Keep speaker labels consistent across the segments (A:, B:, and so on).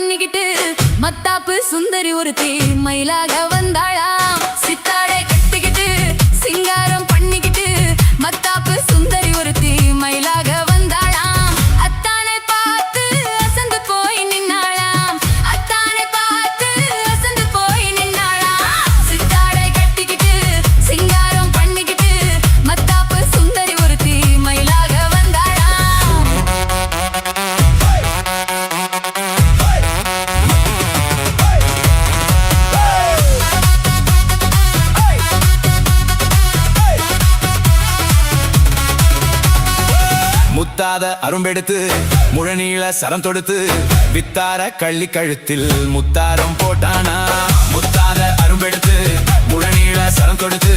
A: பண்ணிக்கிட்டு மத்தாப்பு சுந்தரி ஒருத்தி மயிலாக வந்தாளாம். சித்தாடை கட்டிக்கிட்டு சிங்காரம் பண்ணிக்கிட்டு மத்தாப்பு சுந்தரி ஒருத்தி மயிலாக வந்தாளாம். அத்தானை பார்த்து அசந்து போய் நின்னாளாம். அத்தானை பார்த்து அசந்து போய் நின்னாளாம். சித்தாடை கட்டிக்கிட்டு சிங்காரம் பண்ணிக்கிட்டு மத்தாப்பு சுந்தரி ஒருத்தி மயிலாக வந்தாளாம்.
B: முத்தாத அரும்பெடுத்து முழநீள சரம் தொடுத்து வித்தார கள்ளி கழுத்தில் முத்தாரம் போட்டானா. முத்தாத அரும்பெடுத்து முழநீள சரம் தொடுத்து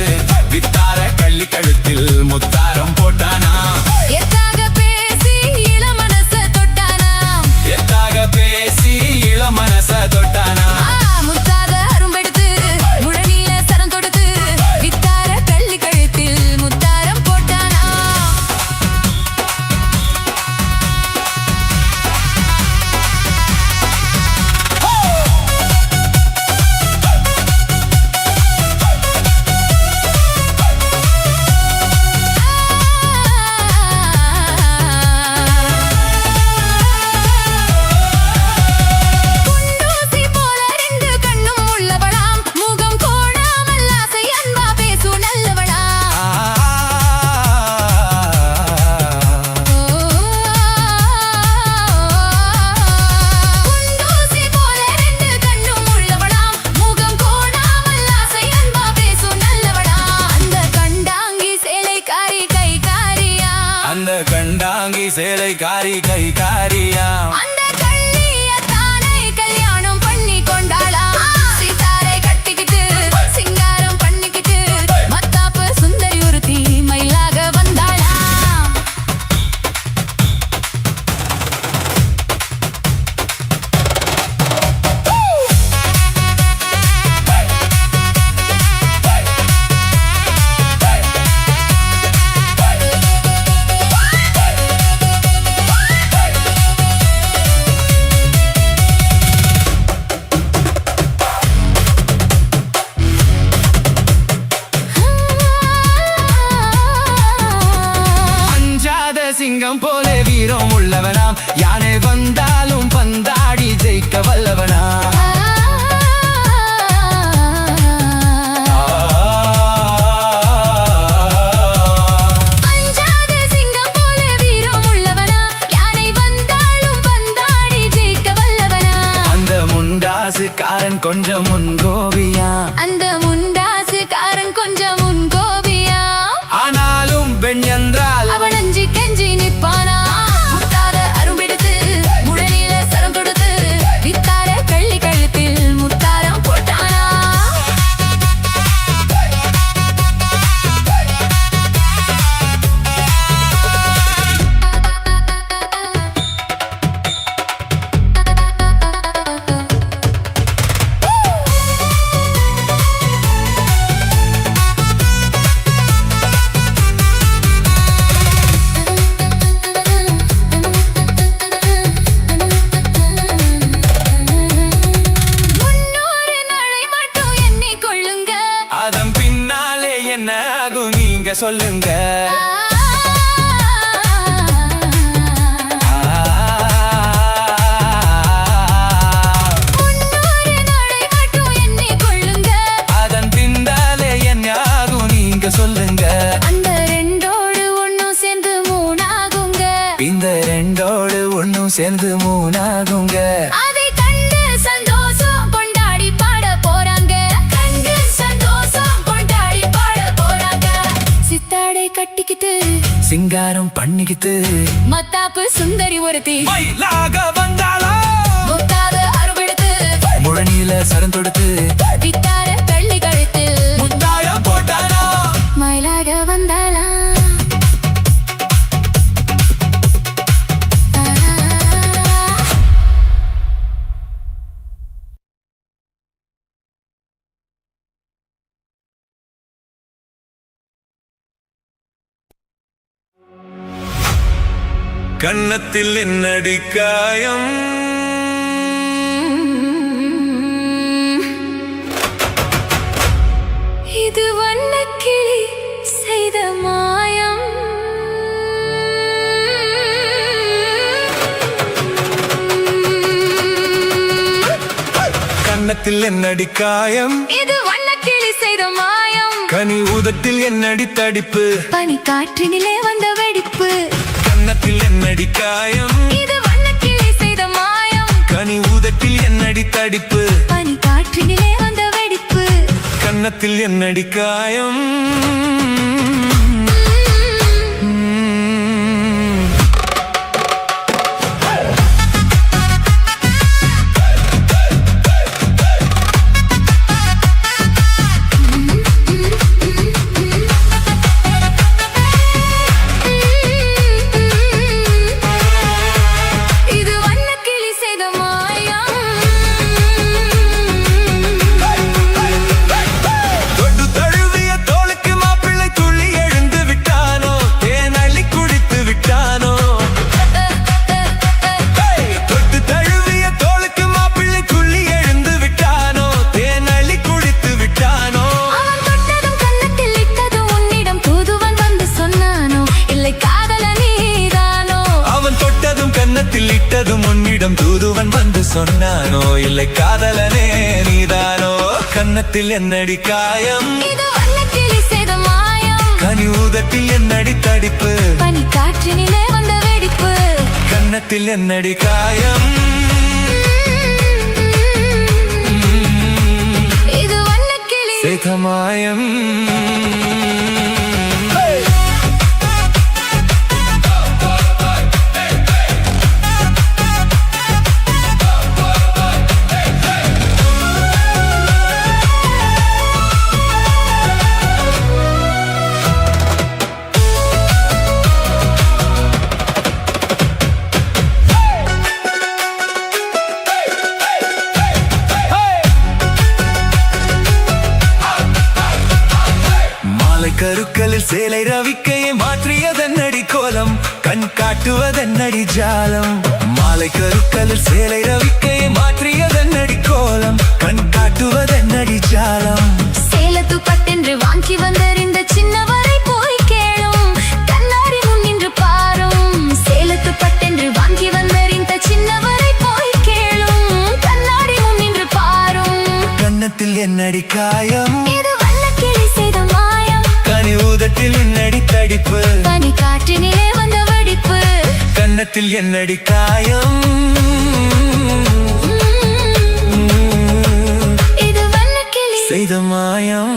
B: வித்தார கள்ளி கழுத்தில் முத்தாரம் போட்டானா.
A: எத்தாக பேசி இளமனச தொட்டானா.
B: எத்தாக பேசி இளமனச தொட்டானா.
A: முத்தாத அரும்பெடுத்து முழநீள சரம் தொடுத்து வித்தார கள்ளி கழுத்தில் முத்தாரம் போட்டானா. குண்டூசி போல ரெண்டு கண்ணும் உள்ளவளாம். முகம் கோணாமல் ஆசை அன்பா பேசும் நல்லவளாம். குண்டூசி போல ரெண்டு கண்ணும் உள்ளவளாம். முகம் கோணாமல் ஆசை அன்பா பேசும் நல்லவளாம். அந்த கண்டாங்கி சேலைக்காரி கைகாரியா.
B: அந்த கண்டாங்கி சேலை காரி கை காரியா.
A: அந்த கள்ளியத்தானை கல்யாணம் பண்ணி கொண்டாளாம். சித்தாரை கட்டிக்கிட்டு சிங்காரம் பண்ணிக்கிட்டு மத்தாப்பு சுந்தரி ஒருத்தி மயிலாக வந்தாளாம்.
B: அஞ்சாத சிங்கம் போல வீரம் உள்ளவனாம். யானை வந்தாலும் பந்தாடி ஜெயிக்க வல்லவனாம்.
A: அஞ்சாத சிங்கம் போல வீரம் உள்ளவனா. யானை வந்தாலும் பந்தாடி ஜெயிக்க வல்லவனா.
B: அந்த முண்டாசுக்காரன் கொஞ்சம் முன்கோபியா.
A: அந்த முண்டாசுக்காரன் கொஞ்சம் முன்கோபியா.
B: ஆனாலும் பெண் என்றால்
A: அவன் அஞ்சி கெஞ்சி நிற்பானா. முத்தாத அரும்பெடுத்து முழநீள சரம் தொடுத்து வித்தார கள்ளி கழுத்தில் முத்தாரம் போட்டானா. முன்னூறு நாளை மட்டும் எண்ணிக்கொள்ளுங்க.
B: அதன் பின்னாலே என்ன ஆகும் நீங்க சொல்லுங்க.
A: முன்னூறு நாளை மட்டும் எண்ணிக்கொள்ளுங்க.
B: அதன் பின்னாலே என்ன ஆகும் நீங்க சொல்லுங்க.
A: அந்த ரெண்டோடு ஒண்ணும் சேர்ந்து மூணாகுங்க.
B: இந்த ரெண்டோடு ஒண்ணும் சேர்ந்து மூணாகுங்க.
A: அதை கண்டு சந்தோஷம் கொண்டாடி பாட போறாங்க. கண்டு சந்தோஷம் கொண்டாடி பாட போறாங்க. சித்தாடை கட்டிக்கிட்டு
B: சிங்காரம் பண்ணிக்கிட்டு
A: மத்தாப்பு சுந்தரி ஒருத்தி
B: மயிலாக வந்தாளா.
A: முத்தாத அருவெடுத்து
B: முழநீள சரம் தொடுத்து
A: வித்தார கள்ளி கழுத்தில்
B: முத்தாரம் போட்டானா.
A: மயிலாக வந்தாளா.
B: கன்னத்தில் என்னடி காயம்,
C: கன்னத்தில் என்னடி காயம்
A: இது வண்ணக்கிளி செய்த மாயம்
C: கனி உதட்டில் என்னடி தடிப்பு
A: பனி காற்றினிலே வந்த வெடிப்பு
C: கன்னத்தில் என்னடி காயம்
A: இது வண்ணக்கிளி செய்த மாயம்
C: கனி உதட்டில் என்னடி தடிப்பு
A: பனி காற்றினிலே வந்த வெடிப்பு
C: கன்னத்தில் என்னடி காயம்
A: இது வண்ணக்கிளி செய்த மாயம்
C: தொட்டு தழுவிய தோளுக்கு மாப்பிள்ளை துள்ளி எழுந்து விட்டானோ தேன் அள்ளி குடித்து விட்டானோ தொட்டு தழுவிய தோளுக்கு மாப்பிள்ளை துள்ளி எழுந்து விட்டானோ தேன் அள்ளி குடித்து விட்டானோ
A: அவன் தொட்டதும் கன்னத்தில் இட்டதும் உன்னிடம் தூதுவன் வந்து சொன்னானோ இல்லை காதல நீதானோ
C: அவன் தொட்டதும் கன்னத்தில் இட்டதும் உன்னிடம் தூதுவன் வந்து சொன்னானோ இல்லை காதலனே நீதானோ கன்னத்தில் என்னடி காயம்
A: இது வண்ணக்கிளி செய்த மாயம்
C: கனி ஊதத்தில் என்னடி தடிப்பு
A: பனி காற்றினிலே வந்த வெடிப்பு
C: கன்னத்தில் என்னடி காயம்
A: இது வண்ணக்கிளி
C: சேதமாயம் கருக்கலில் சேலை ரவிக்கையை மாற்றியதன்னடி கோலம் கண் காட்டுவதன்னடி ஜாலம் மாலை கருக்கலில் சேலை ரவிக்கையை மாற்றியதன்னடி கோலம் கண் காட்டுவதன்னடி ஜாலம்
A: சேலத்து பட்டென்று வாங்கி வந்தறிந்த சின்னவரை போய் கேளும் கண்ணாடி முன் நின்று பாரும் சேலத்து பட்டென்று வாங்கி வந்தறிந்த சின்னவரை போய் கேளும் கண்ணாடி முன் நின்று பாரும்
C: கன்னத்தில் என்னடி காயம்
A: இது வண்ணக்கிளி செய்த மாயம்
C: கனி ஊதத்தில் என்னடி தடிப்பு
A: பனி காற்றினிலே வந்த வெடிப்பு
C: கன்னத்தில் என்னடி காயம்
A: இது வண்ணக்கிளி
C: செய்த மாயம்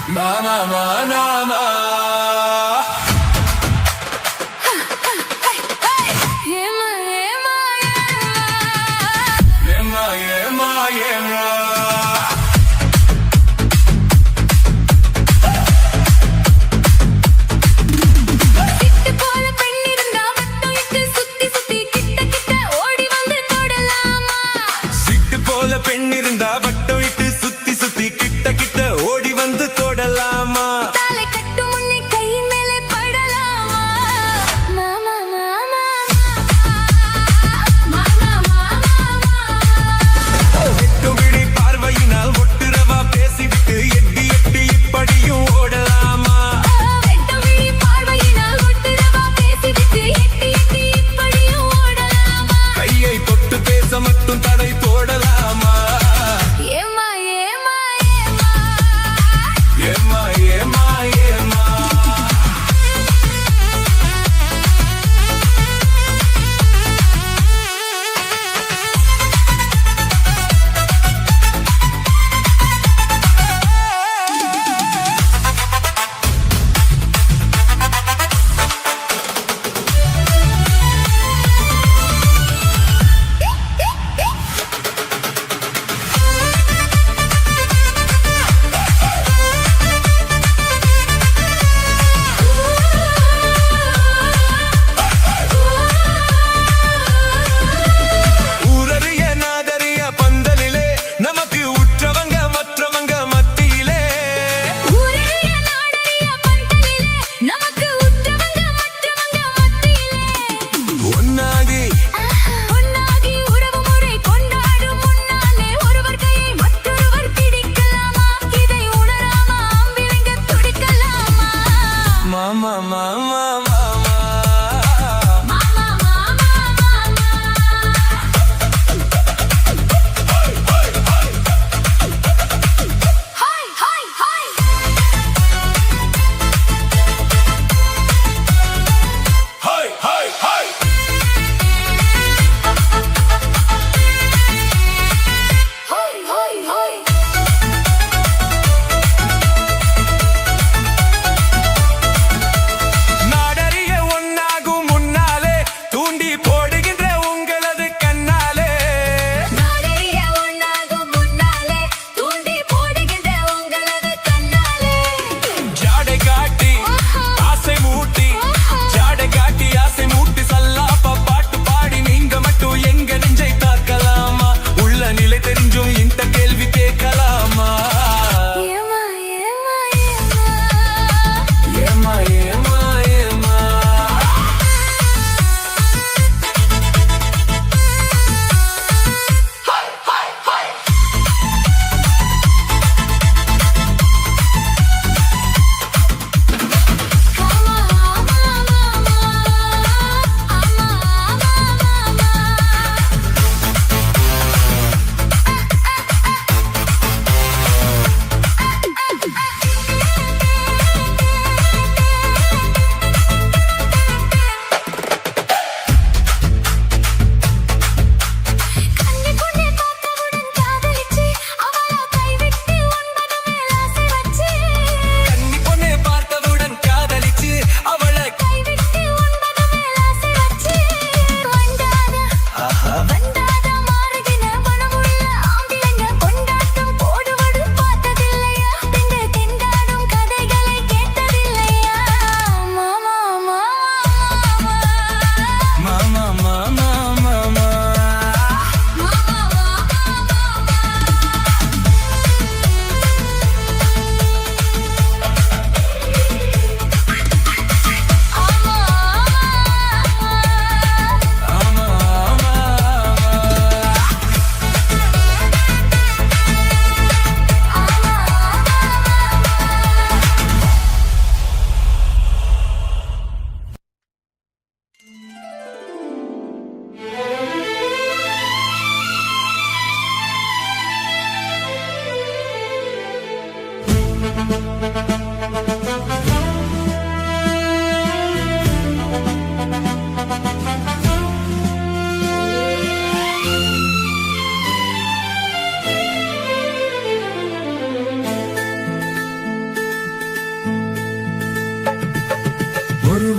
C: Mama, mama, mama. Yema, yema, yema.
A: சிட்டு போல பெண் இருந்தா வட்டம் இட்டு சுத்தி சுத்தி கிட்ட கிட்ட ஓடி வந்து தொடலாமா
C: சிட்டு போல பெண் இருந்தா வட்டம் இட்டு சுத்தி சுத்தி கிட்ட கிட்ட ஓடி வந்து தொடலாமா
A: தலை கட்டும்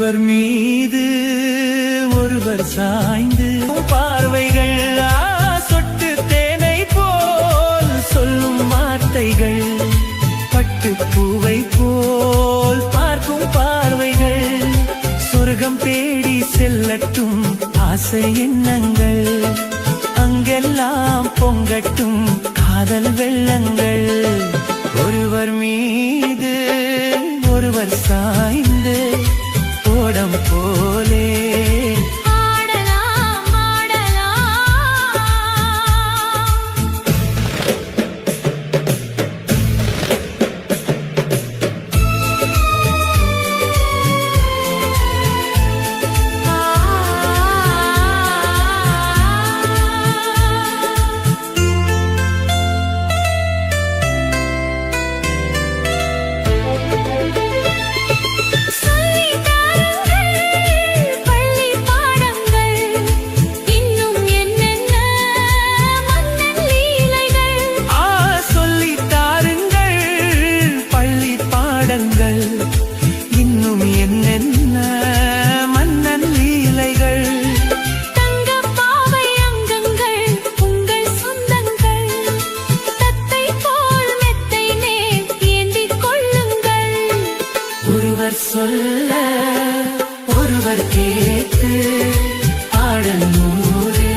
C: ஒருவர் மீது ஒருவர் சாய்ந்து பார்வைகள் சொட்டு தேனை போல் சொல்லும் வார்த்தைகள் பட்டு பூவை போல் பார்க்கும் பார்வைகள் சொர்க்கம் தேடி செல்லட்டும் ஆசை எண்ணங்கள் அங்கெல்லாம் பொங்கட்டும் காதல் வெள்ளங்கள் ஒருவர் மீது ஒருவர் சாய்ந்து ஓடம் போலே
A: ஆடலாம் ஆடலாம் சொல்லித் தாருங்கள் பள்ளி பாடங்கள் இன்னும் என்னென்ன மன்னன் லீலைகள்
C: சொல்லித் தாருங்கள் பள்ளி பாடங்கள் இன்னும் என்னென்ன மன்னன் லீலைகள்
A: தங்கப் பாவை அங்கங்கள் உங்கள் சொந்தங்கள் தத்தை போல் மெத்தை மேல் ஏந்திக் கொள்ளுங்கள்
C: ஒருவர் சொல்ல ஒருவர் கேட்டு பாடல் நூறு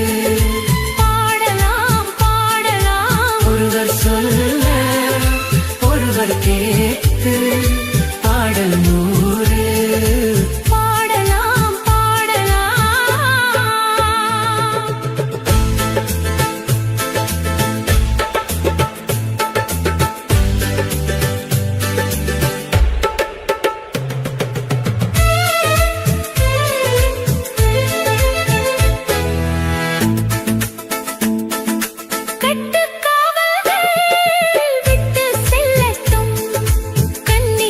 A: பாடலாம் பாடலாம்
C: ஒருவர் சொல்ல ஒருவர் கேட்டு பாடல் நூறு
A: பாடலாம் பாடலாம் கட்டுக்காவல்கள் விட்டு செல்லட்டும் கன்னி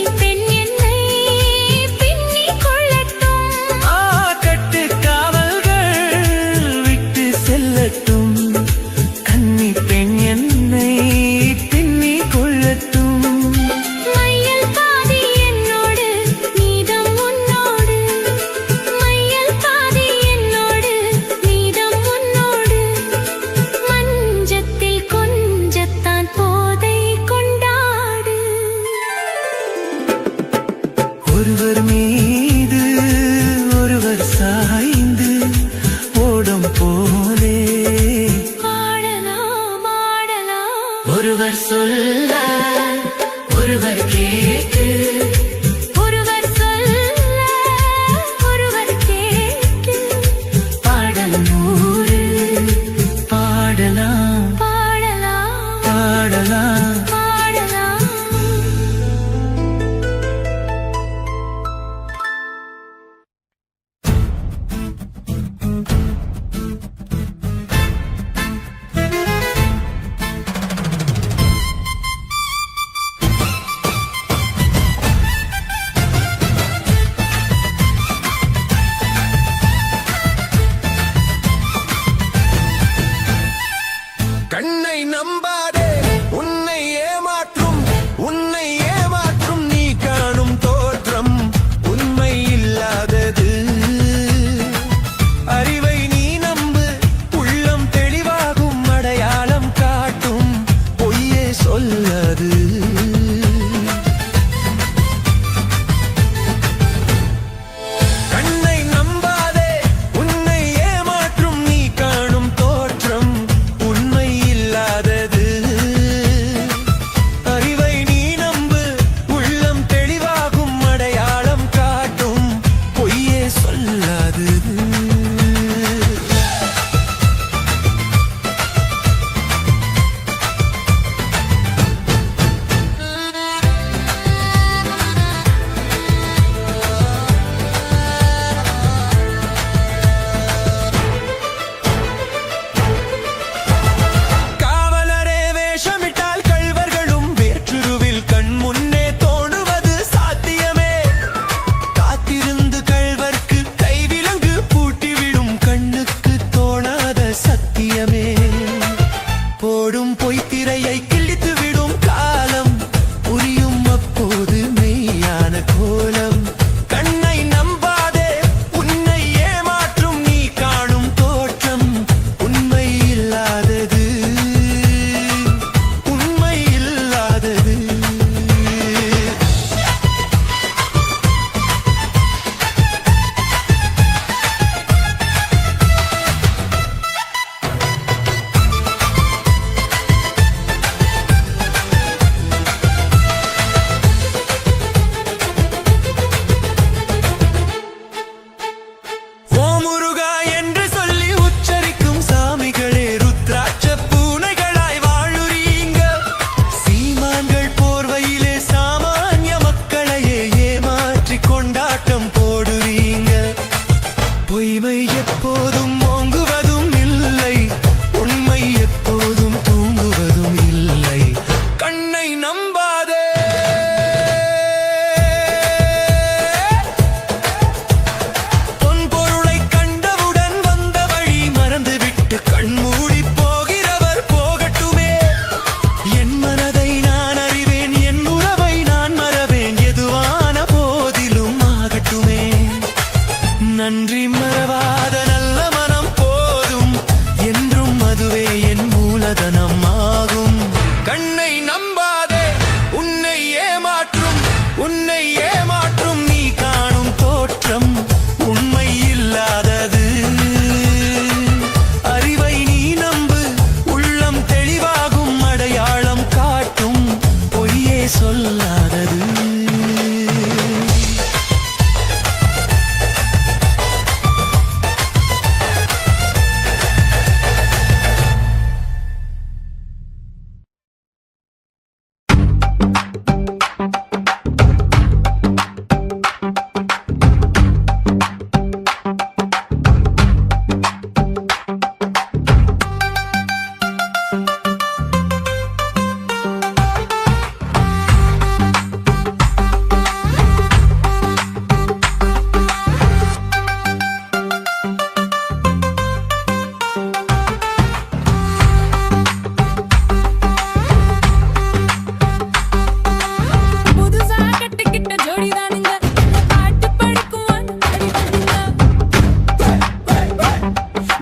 C: சொல்லாதது.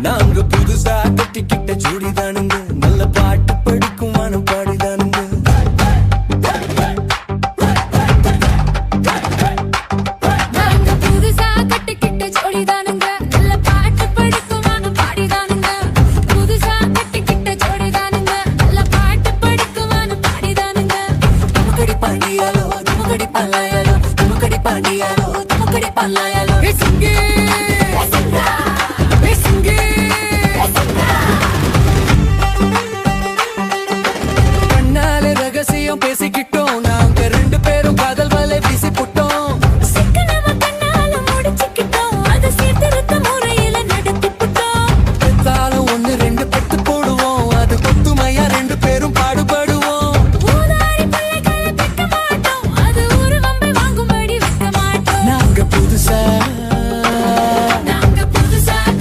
C: நாங்க புதுசா கட்டிக்கிட்ட ஜோடிதானுங்க, நல்ல பாட்டு படிக்கும் வானம் பாடிதானுங்க.
A: நாங்க புதுசா கட்டிக்கிட்ட ஜோடிதானுங்க, நல்ல பாட்டு படிக்கும் வானம் பாடிதானுங்க. புதுசா கட்டிக்கிட்ட ஜோடிதானுங்க, நல்ல பாட்டு படிக்கும் வானம் பாடிதானுங்க.
C: துமுக்கடி பாண்டியாலோ துமுக்கடி பல்லாயாலோ துமுக்கடி பாண்டியாலோ துமுக்கடி பல்லாயாலோ. ஏ சிங்கே ஏ சிங்கே கண்ணாலே ரகசியம் பேசிக்கிட்டோம், நாங்க ரெண்டு பேரும் காதல் வலை வீசி புட்டோம்.
A: சிக்கனமா கண்ணால முடிச்சுக்கிட்டோம், அதை சீர்திருத்த முறையில நடத்திப்புட்டோம்.
C: பெத்தாலும் ஒண்ணு ரெண்டு பெத்து போடுவோம், அது கொத்துமையா ரெண்டு பேரும் பாடுபடுவோம்.
A: ஊதாரி பிள்ளைகளை பெக்க மாட்டோம், அது ஊரு வம்பை வாங்கும்படி வைக்க மாட்டோம்.
C: நாங்க புதுசா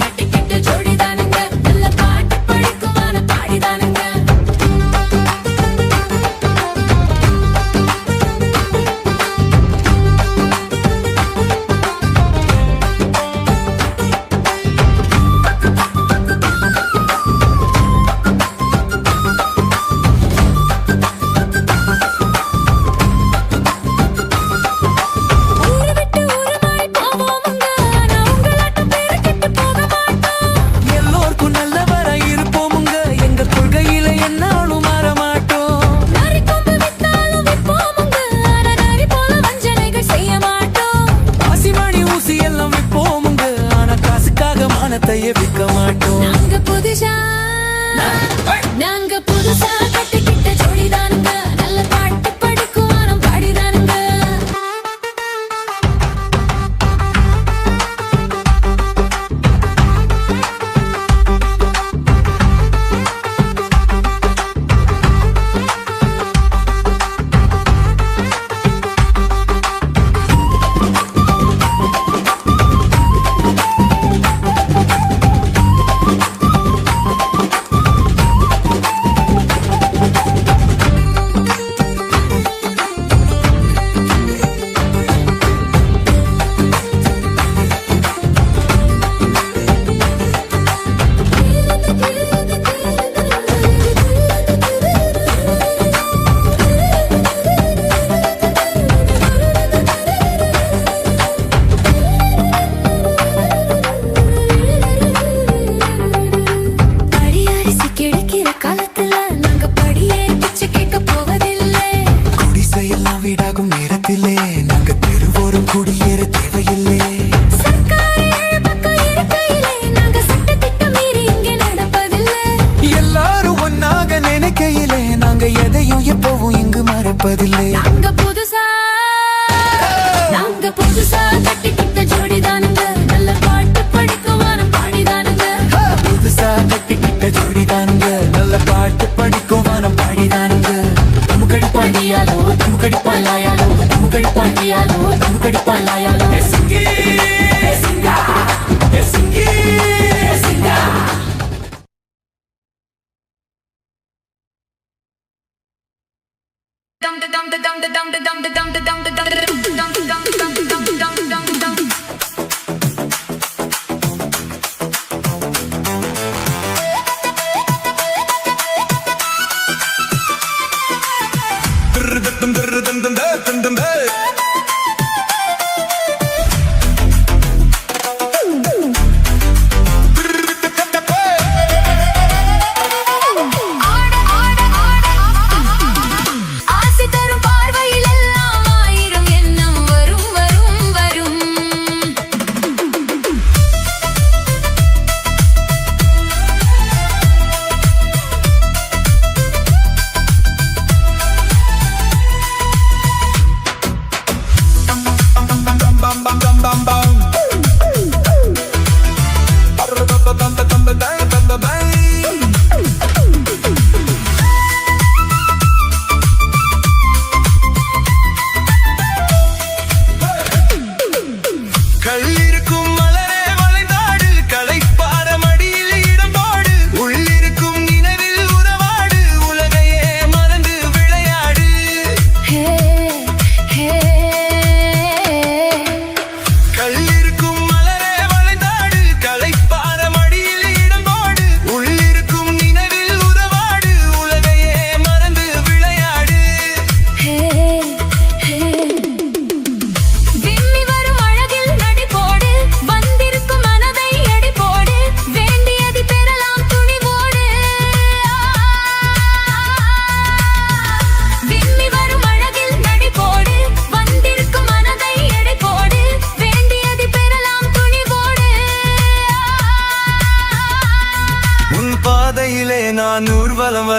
A: கட்டிக்கிட்ட ஜோடிதானுங்க, நல்ல பாட்டு படிக்கும் வானம் பாடிதானுங்க. ஊரு விட்டு ஊரு மாறி போவோமுங்க, ஆனா உங்களாட்டம் பேரு கெட்டு போக மாட்டோம்.
C: எல்லோருக்கும் நல்லவரா இருப்போமுங்க, எங்க கொள்கையில என்னாலும் மாற மாட்டோம்.
A: நரி கொம்பு வித்தாலும் விற்போமுங்க, ஆனா நரி போல வஞ்சனைகள் செய்ய மாட்டோம்.
C: ஆசிமணி ஊசி எல்லாம் விற்போமுங்க, ஆனா காசுக்காக மானத்தையே விற்க மாட்டோம்.
A: நாங்க புதுசா கட்டிக்கிட்ட ஜோடிதானுங்க, நல்ல பாட்டு படிக்கும் வானம் பாடிதானுங்க. படியரிசி கிடைக்கிற காலத்துல நாங்க படியேறி பிச்சை கேட்க போவதில்லை.
C: குடிசையெல்லாம் வீடாகும் நேரத்திலே நாங்க தெருவோரம் குடியேற தேவையில்லை.
A: சர்க்காரு ஏழு பக்கம் இருக்கையிலே நாங்க சட்டத்திட்டம் மீறி இங்கே நடப்பதில்லை.
C: எல்லாரும் ஒன்னாக நினைக்கையிலே நாங்க எதையும் எப்பவும் இங்கு மறப்பதில்லை.
A: நாங்க புதுசா கட்டிக்கிட்ட ஜோடிதானுங்க, நல்ல பாட்டு படிக்கும் வானம் பாடிதானுங்க.
C: புதுசா கட்டிக்கிட்ட ஜோடிதானுங்க, நல்ல பாட்டு படிக்கும் வானம் பாடிதானுங்க. துமுக்கடி பாண்டியாலோ துமுக்கடி பல்லாயாலோ துமுக்கடி பாண்டியாலோ துமுக்கடி பல்லாயாலோ. ஏ சிங்கே ஏ சிங்கா ஏ சிங்கே ஏ சிங்கா.
A: ஆசை தரும் பார்வை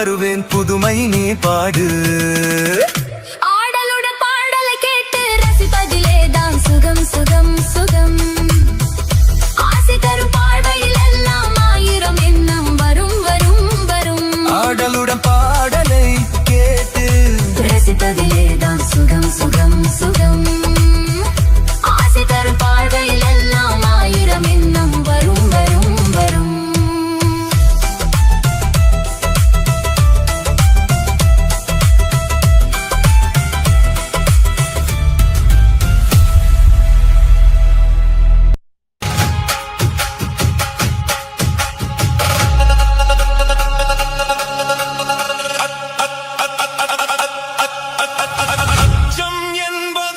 B: தருவேன் புதுமை நீ பாடு
A: ஆடலுட பாடலை கேட்டு ரசிப்பதிலே தான் சுகம் சுகம் சுகம் ஆசை தரும் பார்வையில் எல்லாம் ஆயிரம் எண்ணம் வரும் வரும் வரும்
B: ஆடலுடன் பாடலை கேட்டு
A: ரசிப்பதிலே தான் சுகம் சுகம் சுகம் ஆசை தரும் பார்வையில் எல்லாம் ஆயிரம் எண்ணம் வரும் வரும் வரும்
B: அச்சம் என்பது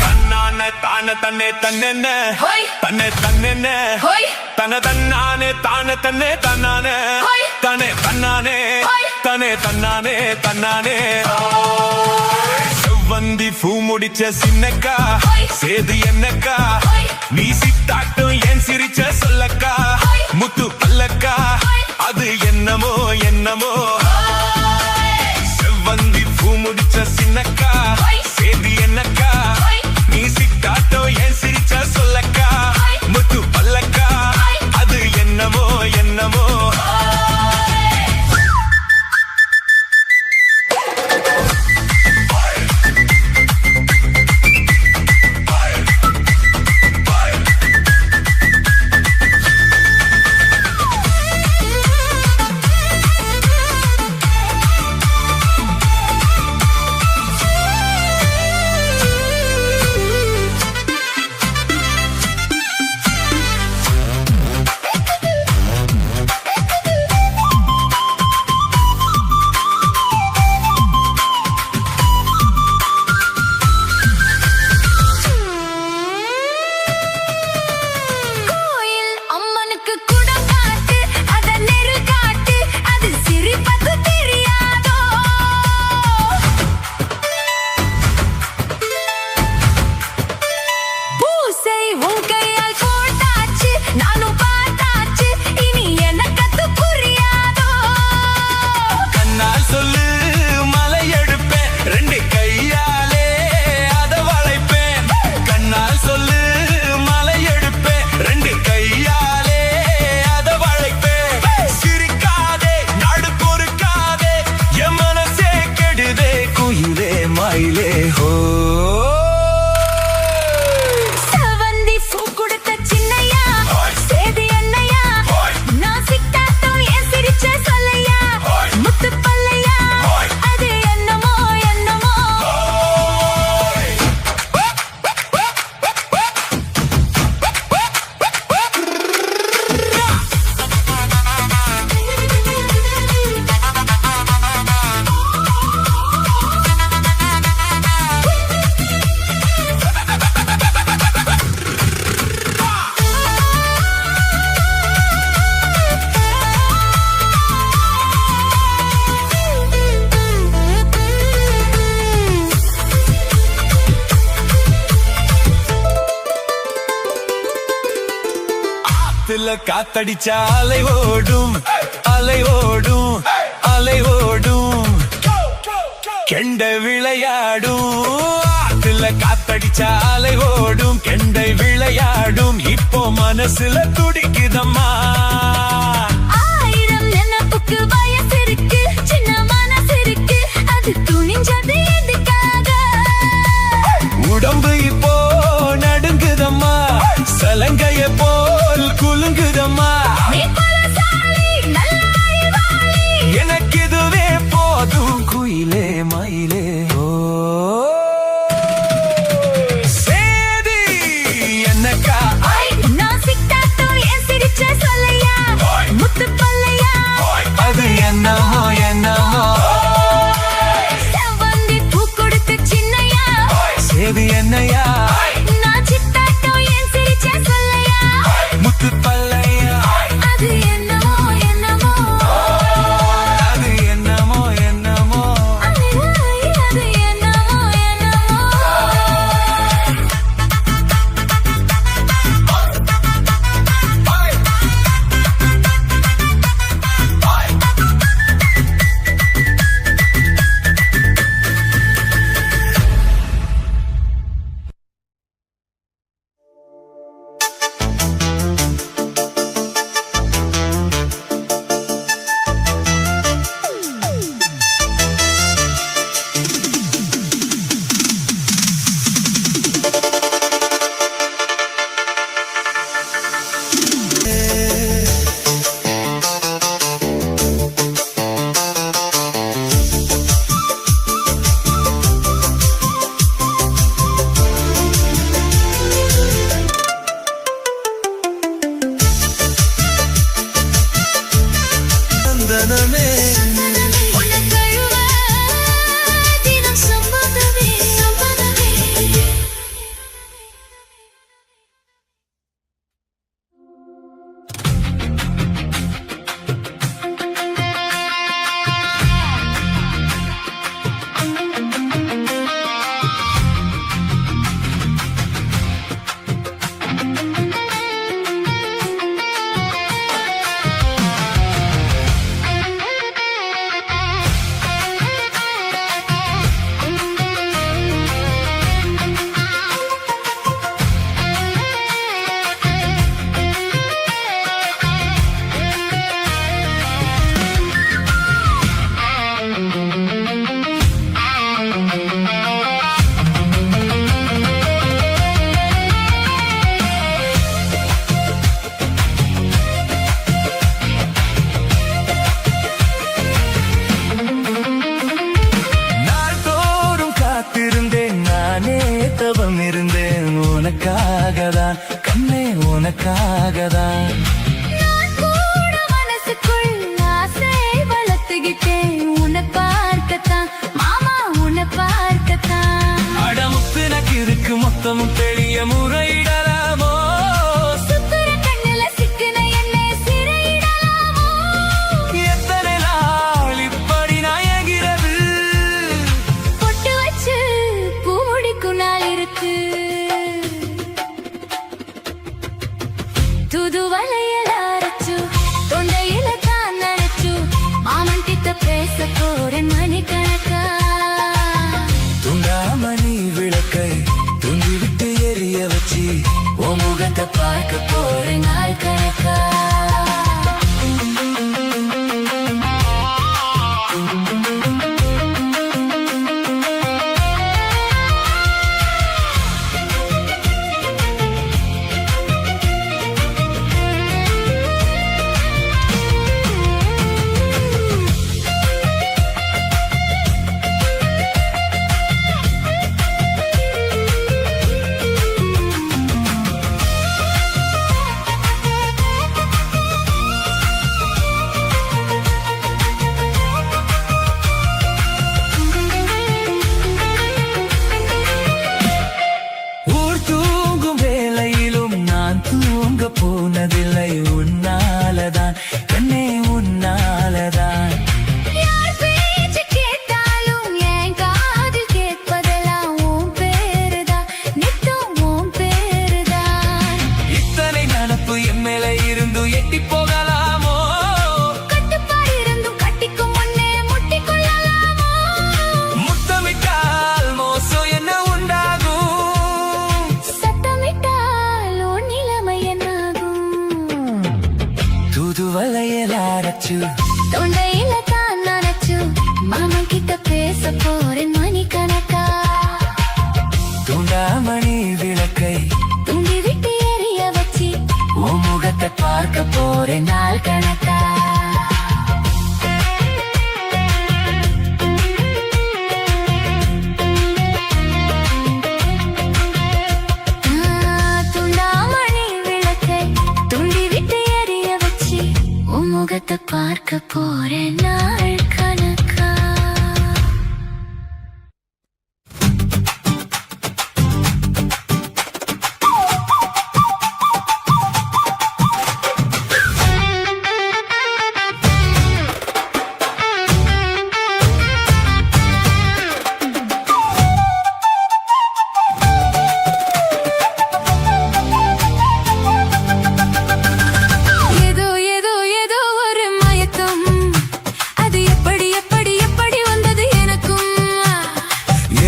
D: தன்னானே தானே தன்னே தன்னென்ன
A: ஹோய்.
D: தன்னே தன்னென்ன
A: ஹோய்.
D: தன தன்னானே தானே தன்னே தன்னானே
A: ஹோய்.
D: தனே தன்னானே
A: ஹோய்.
D: தனே தன்னானே தன்னானே செவ்வந்தி பூ முடிச்ச சின்னக்கா
A: ஹோய்.
D: சேது என்னக்கா
A: ஹோய்.
D: நீ சித்தாட்டும் ஏன் சிரிச்ச சொல்லக்கா
A: ஹோய்.
D: முத்து பல்லக்கா
A: ஹோய்.
D: அது என்னமோ என்னமோ செவ்வந்தி பூ முடிச்ச சின்னக்கா
A: ஹோய்.
D: சேது என்னக்கா
A: ஹோய்.
D: நீ சித்தாட்டோ ஏன் சிரிச்ச சொல்லக்கா
A: ஹோய்.
D: முத்து பல்லக்கா
A: ஹோய்.
D: அது என்னமோ என்னமோ
A: கோயில் அம்மனுக்கு குடம் காட்டு அத நெருல் காட்டு அது சிரிப்பது தெரியாதோ பூசை உன் கையால் போட்டாச்சு நானும் பார்த்தாச்சு இனி எனக்கு அது புரியாதோ
D: கண்ணால் சொல்லு மலை எடுப்பேன் ரெண்டு கையாலே அத வளைப்பேன் கண்ணால் சொல்லு மலை எடுப்பேன் ரெண்டு கையாலே அத வளைப்பேன் சிரிக்காதே நாடு பொறுக்காதே என் மனசே கெடுதே குயிலே மயிலே ஹோ
A: செவந்தி பூ கொடுத்த சின்னையா
D: ஹோய்.
A: சேது என்னையா
D: ஹோய்.
A: நான் சித்தாட்டோ ஏன் சிரிச்ச சொல்லையா
D: ஹோய்.
A: முத்து பல்லையா
D: ஹோய்.
A: அது என்னமோ என்னமோ
D: ஆத்துல காத்தடிச்ச அலை ஓடும் அலை ஓடும் அலை ஓடும் கெண்டை விளையாடும் ஆத்துல காத்தடிச்ச அலை ஓடும் கெண்டை விளையாடும் இப்போ மனசுல துடிக்குதம்மா
A: ஆயிரம் நினைப்புக்கு வயசு இருக்கு சின்ன மனசு இருக்கு அது துணிஞ்சது எதுக்காக
D: உடம்பு இப்போ நடுங்குதம்மா சலங்கைய போல் குலுங்குதம்மா
A: நீ பலசாலி நல்ல அறிவாளி
D: எனக்கு இதுவே போதும் குயிலே மயிலே ஓ சேதி என்னக்கா
A: நான் சித்தாட்டோ ஏன் சிரிச்ச சொல்லையா
D: ஹோய்.
A: முத்து பல்லையா
D: அது என்ன
C: உனக்காகதான்.
A: நான் கூட மனசுக்குள் ஆசை வளர்த்துக்கிட்டேன் உன்னை பார்க்கத்தான் மாமா உன்னை பார்க்கத்தான்.
C: அடமுத்து நக்கு இருக்கு மொத்தமும் தெளிய முறையிடலாமோ?
A: சுத்துற கண்ணுல சிக்குன என்னை சிறையிடலாமோ?
C: எத்தனை நாள் இப்படி நாயகிறது?
A: பொட்டு வச்சு பூடிக்கும் நாள் இருக்கு. தூது வலையில அரைச்சு தொண்டையில தான் நனைச்சு மாமன் கிட்ட பேச போறேன் மணிக்கணக்கா.
C: துண்டாமணி விளக்கை துண்டி விட்டு எரிய வச்சு உன் முகத்தை பார்க்க போறேன் நாள் கணக்கா. ஊர் தூங்கும் வேளையிலும் நான் தூங்க போனதில்லை உன்னாலதான் கண்ணே உன்னாலதான்.
A: யார் பேச்சு கேட்டாலும் என் காதில் கேட்பதெல்லாம் உன் பேருதான் நித்தம் உன் பேருதான்.
C: இத்தனை நினப்பு என் மேல இருந்து எட்டி போகலாமோ?
A: கட்டுப்பாடு இருந்தும் கட்டிக்கும் முன்னே முட்டிக்கொள்ளலாமோ?
C: முத்தமிட்டால் மோசம் என்ன உண்டாகும்?
A: சத்தமிட்டால் உன் நிலைமை என்னாகும்?
C: தூது வலையில அரைச்சு
A: தொண்டையில தான் நனைச்சு மாமன் கிட்ட பேச போறேன் மணிக்கணக்கா.
C: துண்டாமணி விளக்கை
A: தூண்டி விட்டு எரிய வச்சு
C: உன் முகத்தை பார்க்க போறேன் நாள் கணக்கா.
A: துண்டாமணி விளக்கை தூண்டி விட்டு எரிய வச்சு உன் முகத்தை பார்க்க போறேன் நாள் கணக்கா. ஏதோ ஏதோ ஏதோ ஒரு மயக்கம் அது எப்படி எப்படி எப்படி வந்தது எனக்கும்.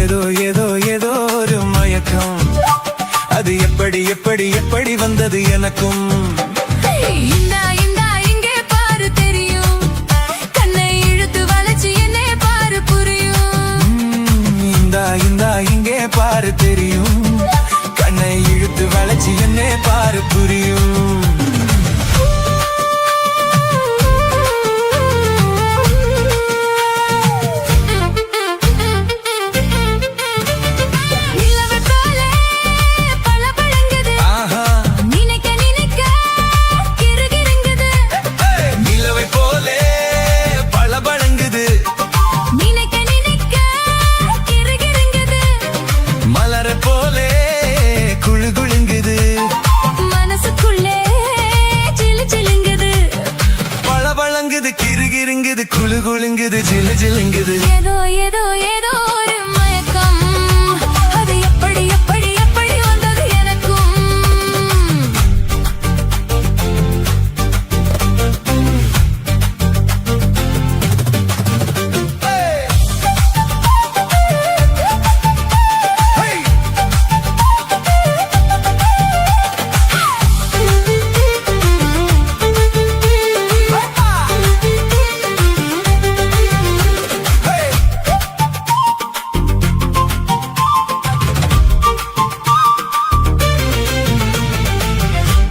C: ஏதோ ஏதோ ஏதோ ஒரு மயக்கம் அது எப்படி எப்படி எப்படி வந்தது எனக்கும்.
A: இந்தா இந்தா இங்கே பாரு தெரியும் கண்ணை இழுத்து வளைச்சு என்னை பாரு புரியும்.
C: இந்தா இந்தா இங்கே பாரு தெரியும் கண்ணை இழுத்து வளைச்சு என்ன பாரு புரியும்.
A: நிலவை போலே பளபளங்குது.
C: ஆஹா
A: நினைக்க நினைக்க கிறுகிறுங்குது.
C: நிலவை போலே பளபளங்குது
A: நினைக்க நினைக்க கிறுகிறுங்குது.
C: மலர போலே குழு குழுங்குது
A: மனசுக்குள்ளே சிலு சிலுங்குது.
C: பளபளங்குது கிறுகிறுங்குது குழு குழுங்குது ஜிலு ஜிலுங்குது.
A: ஏதோ ஏதோ ஏதோ ஒரு மயக்கம் அது எப்படி எப்படி எப்படி வந்தது எனக்கும்.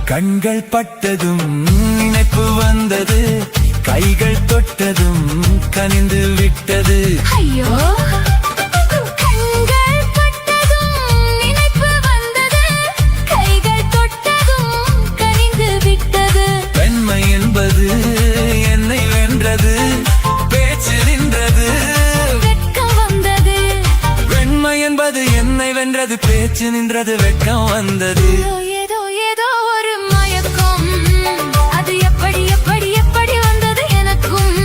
C: கண்கள் பட்டதும் நினைப்பு வந்தது கைகள் தொட்டதும் கனிந்து விட்டது.
A: ஐயோ கண்கள் பட்டதும் நினைப்பு வந்தது கைகள் தொட்டதும்
D: நின்றது பேச்சு நின்றது வெட்கம் வந்தது
A: ஏதோ ஏதோ ஒரு மயக்கம் அது எப்படி எப்படி எப்படி வந்தது எனக்கும்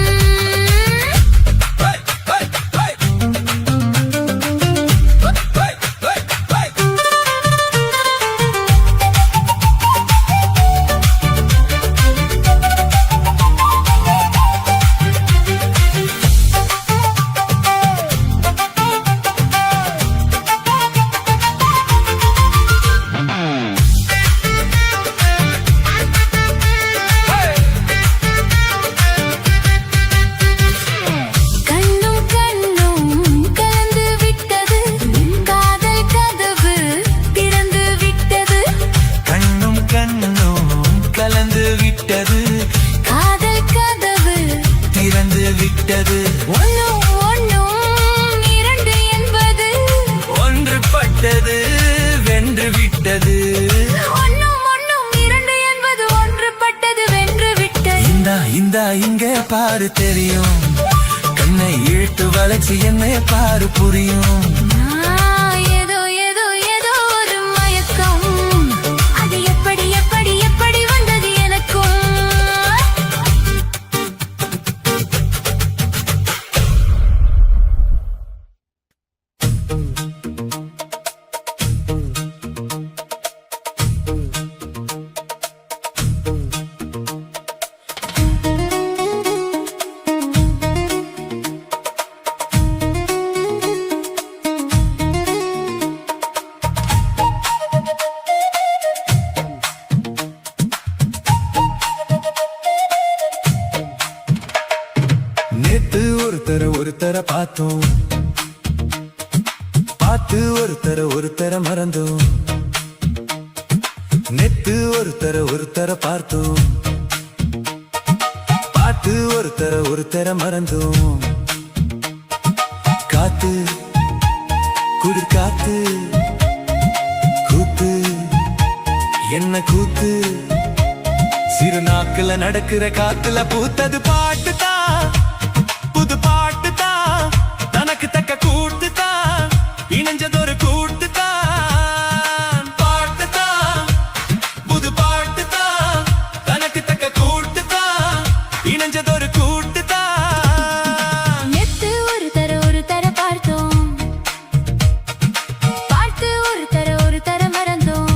D: வென்று விட்டது இந்தா இங்க பாரு தெரியும் கண்ணை இழுத்து வளைச்சு என்னை பாரு புரியும்
A: ஏதோ ஏதோ ஏதோ ஒரு மயக்கம் அது எப்படி எப்படி எப்படி வந்தது எனக்கும்
D: நேத்து ஒருத்தர பார்த்தோம் பார்த்து ஒருத்தர மறந்தோம் நேத்து ஒருத்தர பார்த்தோம் பார்த்து ஒருத்தர மறந்தோம் காத்து குளிர் காத்து கூத்து என்ன கூத்து சிறு நாக்குல நடக்கிற காத்துல பூத்தது பாட்டுதான் புது பாட்டுதான் தனக்கு தக்க கூட்டுதான் இணைஞ்சதொரு கூட்டுதான் பாட்டுதான் புது பாட்டுதான் தனக்கு தக்க கூட்டுதான் இணைஞ்சதொரு கூட்டுதான்
A: நேத்து ஒருத்தர பார்த்தோம் பார்த்து ஒருத்தர மறந்தோம்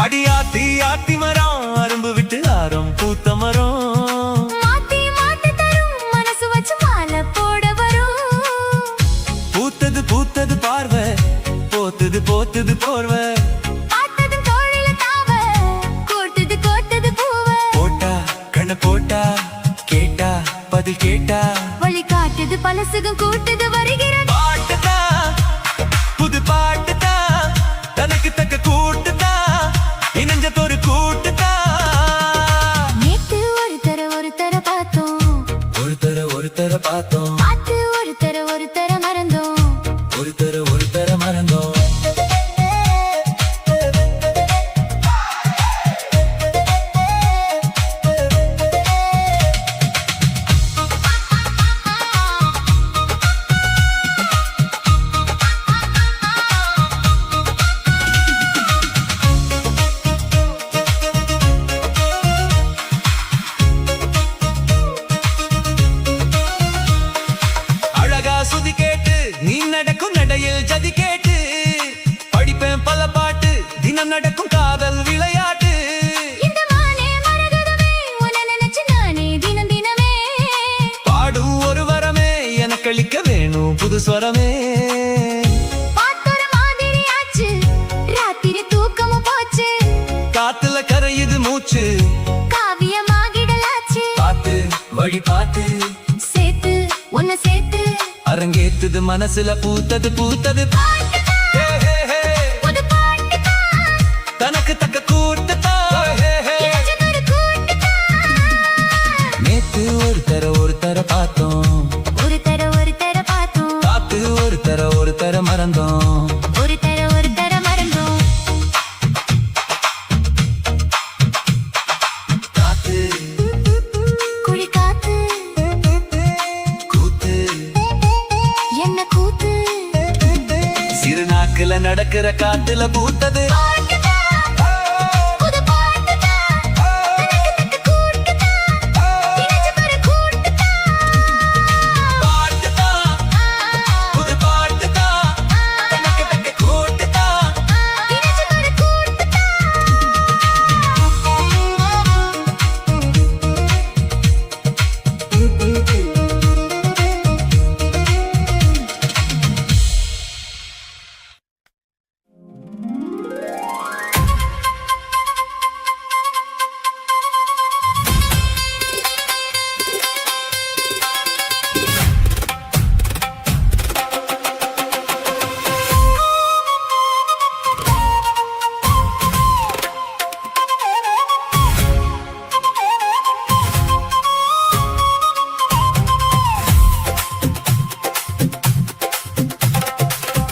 D: அடியாத்தி ஆத்தி மரம் அரும்பு விட்டு ஆரம் பூத்த மரம்
A: மாத்தி மாத்தி தரும் மனசு வச்சு மாலை போட வரும்
D: பூத்தது பார்வை போத்தது போர்வை
A: பார்த்தது தோழில தாவ கோட்டது பூவ
D: போட்டா கண்ண போட்டா கேட்டா பதில் கேட்டா
A: வழி காட்டுது பலசுகம் கூட்டுது வருகிறது
D: பாட்டுதா புது பாட்டுதா தனக்கு தக்க கூட்டுதா இணைஞ்சதொரு கூட்டுதா
A: நேத்து ஒருத்தர பார்த்தோம்
D: ஒருத்தர பார்த்தோம்
A: பார்த்து ஒருத்தர மறந்தோம்
D: ஒருத்தர மறந்தோம் சுதி கேட்டு நீ நடக்கும் நடையில் ஜதி கேட்டு படிப்பேன் பல பாட்டு தினம் நடக்கும் காதல் விளையாட்டு
A: இந்த மானே மரகதமே உன்னை நினைச்சு நானே தினம் தினமே
D: பாடும் ஒரு வரமே எனக்கு அளிக்க வேணும் புது ஸ்வரமே
A: பாத்தொர மாதிரி ஆச்சு ராத்திரி தூக்கமும் போச்சு
D: காத்துல கரையுது மூச்சு
A: காவியமாகிடலாச்சு
D: பாத்து வழி பாத்து இது மனசுல பூத்தது பூத்தது ஹே, ஹே, ஹே.
A: புது பாட்டுதான்,
D: தனக்கு தக்க கூட்டுதான் ஹே, ஹே.
A: இளைஞர் கூட்டுதான்.
D: நேத்து ஒருத்தர பார்த்தோம்
A: ஒரு தர பார்த்தோம்,
D: பார்த்து ஒருத்தர மறந்தோம்
A: ஒரு தர மறந்தோம்.
D: காத்து
A: குழி காத்து,
D: கூத்து
A: என்ன கூத்து.
D: சிறுநாக்குல நடக்கிற காத்துல பூத்தது
A: புது பாட்டுதான், தனக்கு தக்க கூட்டுதான், இளைஞர் கூட்டுதான்.
D: பாட்டுதான் புது பாட்டுதான் தனக்கு தக்க கூட்டுதான்
A: இளைஞர் கூட்டுதான்.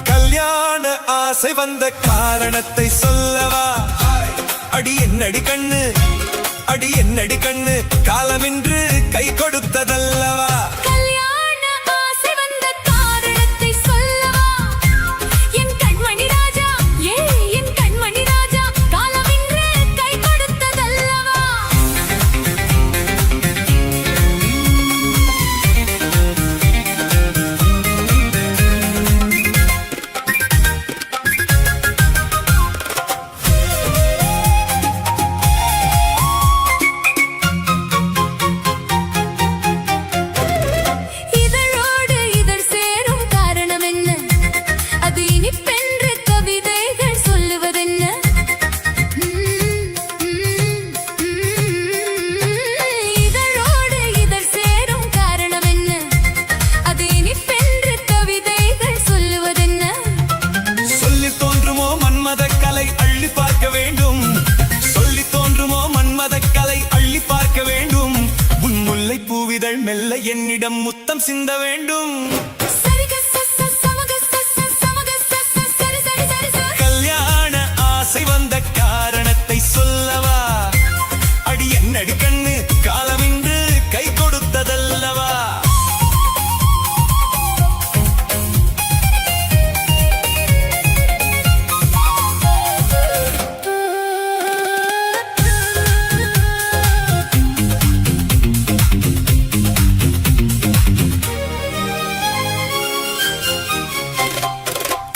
D: கல்யாண ஆசை வந்த காரணத்தை சொல்லவா அடி என்னடி கண்ணு அடி என்னடி கண்ணு காலமின்று கை கொடுத்ததல்லவா
A: கல்யாண ஆசை வந்த காரணத்தை சொல்லவா என் கண்மணி ராஜா ஏ என் கண்மணி ராஜா காலமின்று கை கொடுத்ததல்லவா இதழோடு இதழ் சேரும் காரணம் என்ன அது இனிப்பென்று கவிதைகள் சொல்லுவதென்ன இதழோடு இதழ் சேரும் காரணம் என்ன அது இனிப்பென்று கவிதைகள் சொல்லுவதென்ன
D: சொல்லி தோன்றுமோ மன்மத கலை அள்ளி பார்க்க வேண்டும் சொல்லி தோன்றுமோ மன்மத கலை அள்ளி பார்க்க வேண்டும் உன் முல்லை பூவிதழ் மெல்ல என்னிடம் முத்தம் சிந்த வேண்டும்
A: சரிக சச சமக சச சமக சச சரி சரி சரி சரி
D: கல்யாண ஆசை வந்த காரணத்தை சொல்லவா அடி என்னடி கண்ணு காலமின்று கை கொடுத்ததல்லவா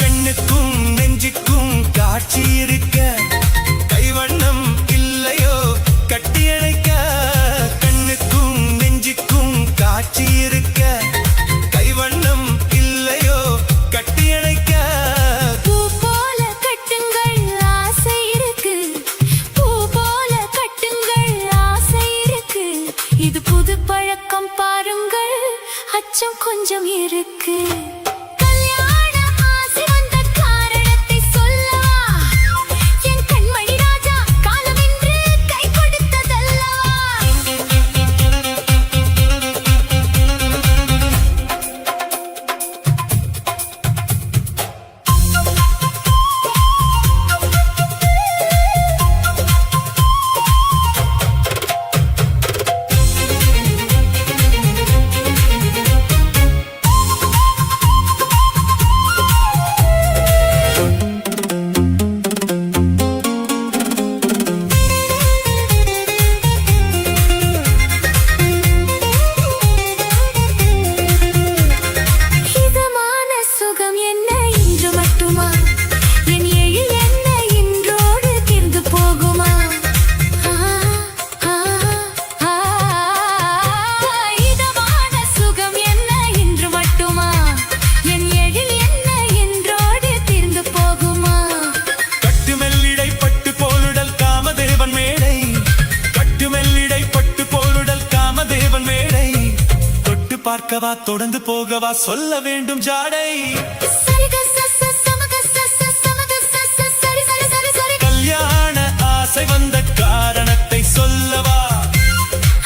D: கண்ணுக்கும் நெஞ்சுக்கும் காட்சி இருக்க கைவண்ணம் இல்லையோ கட்டியணைக்க கண்ணுக்கும் நெஞ்சுக்கும் காட்சி இருக்க கைவண்ணம் இல்லையோ கட்டியணைக்க
A: பூ போல கட்டுங்கள் ஆசை இருக்கு பூ போல கட்டுங்கள் ஆசை இருக்கு இது புது பழக்கம் பாருங்கள் அச்சம் கொஞ்சம் இருக்கு கல்யாண ஆசை வந்த காரணத்தை சொல்லவா என் கண்மணி ராஜா காலமின்று கை கொடுத்ததல்லவா
D: பார்க்கவா தொடர்ந்து போகவா சொல்ல வேண்டும் ஜாடை
A: சரிக சச சமக சச சமக சச சரி சரி சரி சரி
D: கல்யாண ஆசை வந்த காரணத்தை சொல்லவா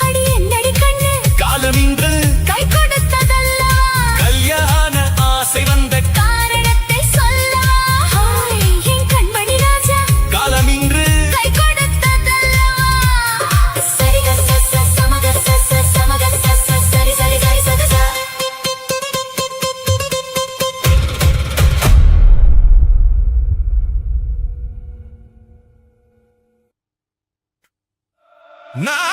A: அடி என்னடி கண்ணு
D: காலம் இன்று
A: கை கொடுத்ததல்லவா
D: கல்யாண ஆசை வந்த
A: காரணத்தை சொல்லவா ஹாய் என் கண்மணி ராஜா
D: காலம் இன்று
A: கை கொடுத்ததல்லவா சரிக சச சமக சச சமக சச சரி சரி சரி சரி சரி
D: நான்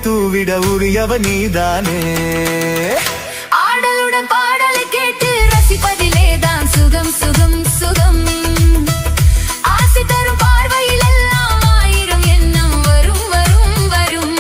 D: தூவிட உரியவ நீதானே.
A: ஆடலுடன் பாடலை கேட்டு ரசிப்பதிலேதான் சுகம் சுகம் சுகம். ஆசை தரும் பார்வையில் எல்லாம் ஆயிரம் எண்ணம் வரும் வரும் வரும்.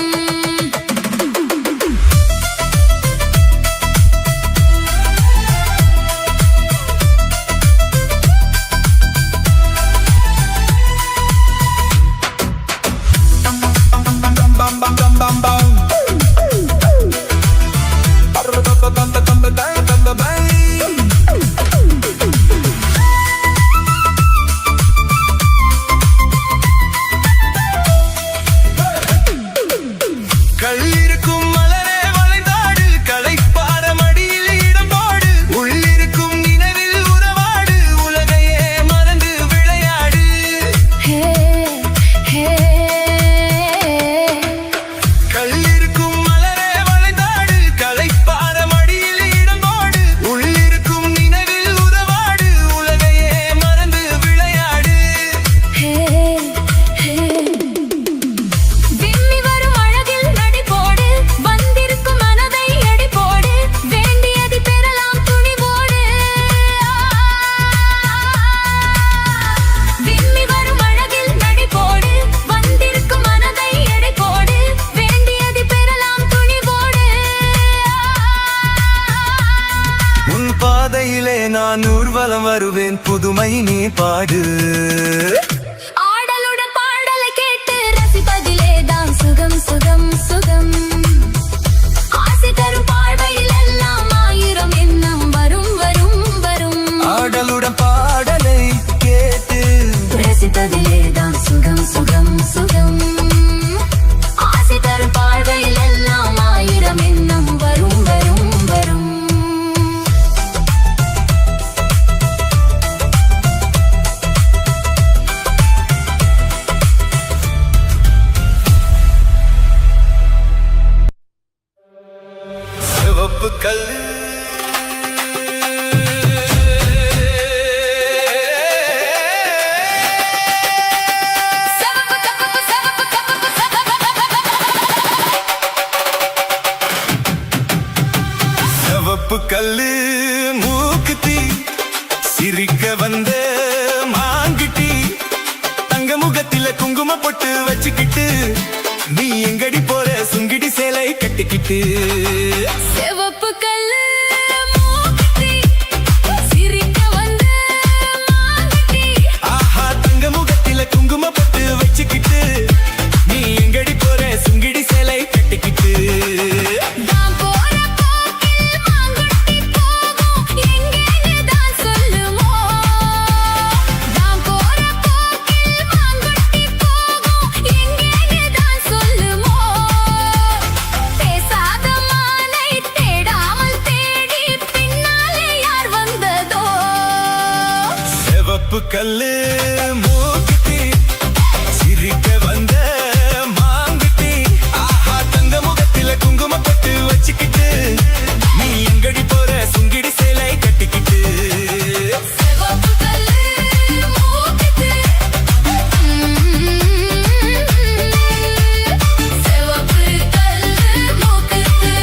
D: கள்ளிருக்கும் மலரே வளைந்தாடு, களைப்பார மடியில் இடம் போடு, உள்ளிருக்கும் நினைவில் உறவாடு, உலகையே மறந்து விளையாடு.
A: ஹே ஹே.
D: கள்ளிருக்கும் மலரே வளைந்தாடு, களைப்பார மடியில் இடம் போடு, உள்ளிருக்கும் நினைவில் உறவாடு, உலகையே மறந்து விளையாடு.
A: ஹே ஹே. விம்மி வரும் அழகில் நடி போடு, வந்திருக்கும் மனதை எடை போடு, வேண்டியதை பெறலாம் துணிவோடு. விம்மி வரும் அழகில் நடி போடு, வந்திருக்கும் மனதை எடை போடு, வேண்டியதை பெறலாம் துணிவோடு.
D: உன் பாதையிலே நான் ஊர்வலம் வருவேன், புதுமை நீ பாடு.
A: ஆடலுடன் பாடலை கேட்டு ரசிப்பதிலேதான் சுகம் சுகம் சுகம். ஆசை தரும் பார்வையில் எல்லாம் ஆயிரம் எண்ணம் வரும் வரும் வரும்.
D: ஆடலுடன் பாடலை கேட்டு
A: ரசிப்பதிலேதான் சுகம் சுகம் சுகம். ஆசை தரும் பார்வையில் எல்லாம் ஆயிரம் எண்ணம் வரும் வரும் வரும்.
D: சிவப்பு கல்லு சிவப்பு கல்லு மூக்குத்தி, சிரிக்க வந்த மாங்கிட்டி, தங்க முகத்தில குங்கும பொட்டு வச்சுக்கிட்டு, நீ எங்கடி போற சுங்கிடி சேலை கட்டிக்கிட்டு.
A: சிவப்பு கல்லு மூக்குத்தி, சிரிக்க வந்த மாங்குட்டி.
D: ஆஹா தங்க முகத்தில குங்கும பொட்டு வச்சுக்கிட்டு, நீ எங்கடி போற சுங்கிடி சேலை கட்டிக்கிட்டு.
A: நான் போற போக்கில் மாங்குட்டி போகும், எங்கேன்னு தான் சொல்லுமோ. நான் போற போக்கில் மாங்குட்டி போகும், எங்கேன்னு தான் சொல்லுமோ. பேசாத மானை தேடாமல் தேடி பின்னாலே யார் வந்ததோ.
D: சிவப்பு கல்லு மூக்குத்தி, சிரிக்க வந்த மாங்குட்டி, ஆஹா தங்க முகத்தில குங்கும பொட்டு வச்சுக்கிட்டு, நீ எங்கடி போற சுங்கிடி சேலை கட்டிக்கிட்டு.
A: சிவப்பு கல்லு மூக்குத்தி, சிவப்பு கல்லு மூக்குத்தி.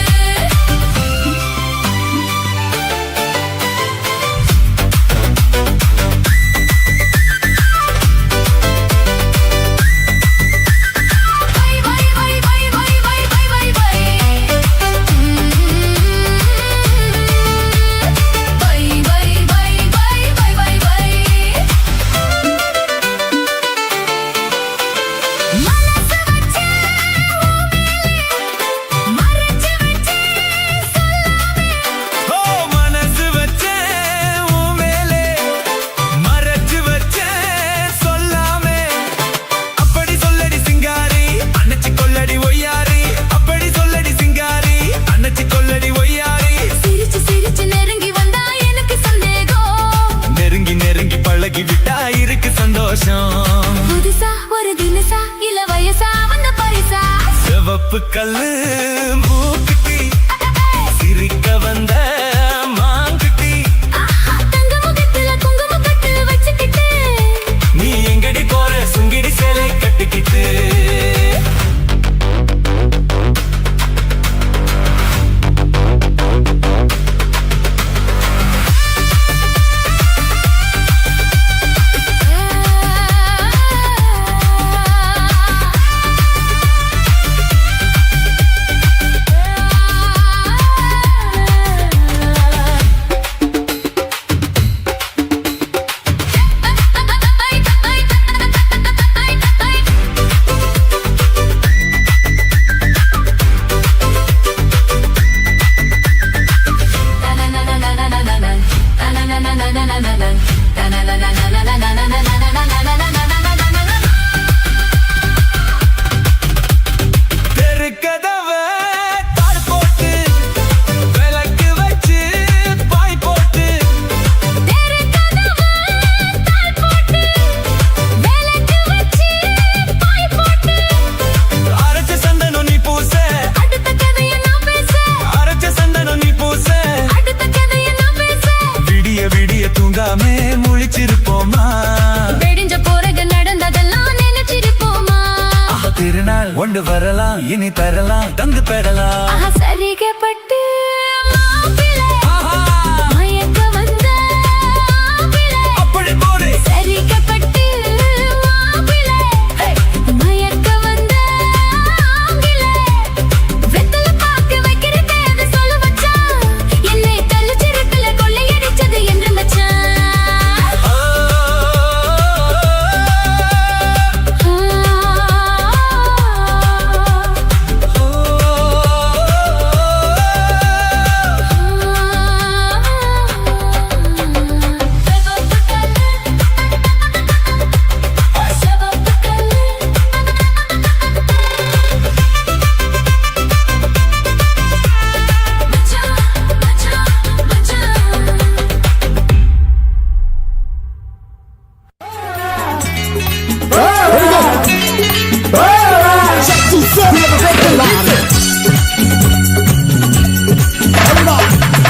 D: சிவப்பு கல்லு மூக்குத்தி சிரிக்க வந்த மாங்குட்டி
A: தங்க முகத்துல குங்குமம் கட்டு வச்சுக்கிட்டு
D: நீ எங்கடி போற சுங்கிடி சேலை கட்டிக்கிட்டு
B: முழிச்சிருப்போமா
A: வெடிஞ்ச பிறகு நடந்ததெல்லாம் நினைச்சிருப்போமா
B: திருநாள் ஒன்று வரலாம் இனி தரலாம் தந்து பெறலாம்
A: சரிகப்பட்டு மயக்க வந்த
B: அப்படி போடு
A: சரிகப்பட்டு மயக்க வந்த வெத்தல பாக்கு வைக்கிற தேவை சொல்ல வச்சான் என்னை தள்ளிச்சிருக்கல கொள்ளையடிச்சது என்று மச்சான்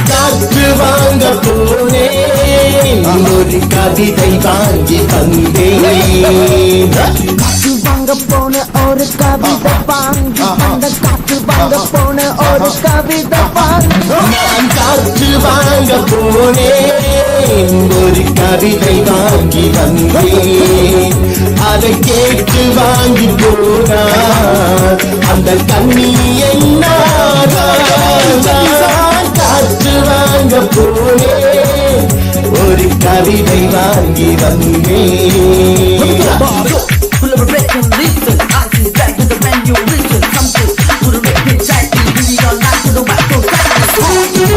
C: காற்று வாங்க போனேன் ஒரு கவிதை வாங்கி தந்தேன்
E: காற்று வாங்க போன ஒரு கவிதை வாங்கி அந்த காற்று வாங்க போன ஒரு கவிதை வாங்கி
C: நான் காற்று வாங்க போனேன் ஒரு கவிதை வாங்கி வந்தேன் அதை கேட்டு வாங்கி போனார் அந்த கண்ணி என்ன காற்று வாங்க போனேன் ஒரு கவிதை வாங்கி வந்தேன்
E: full of regret and listen. I see back with the brand new vision. Something to the red pin track. We all like to the whack on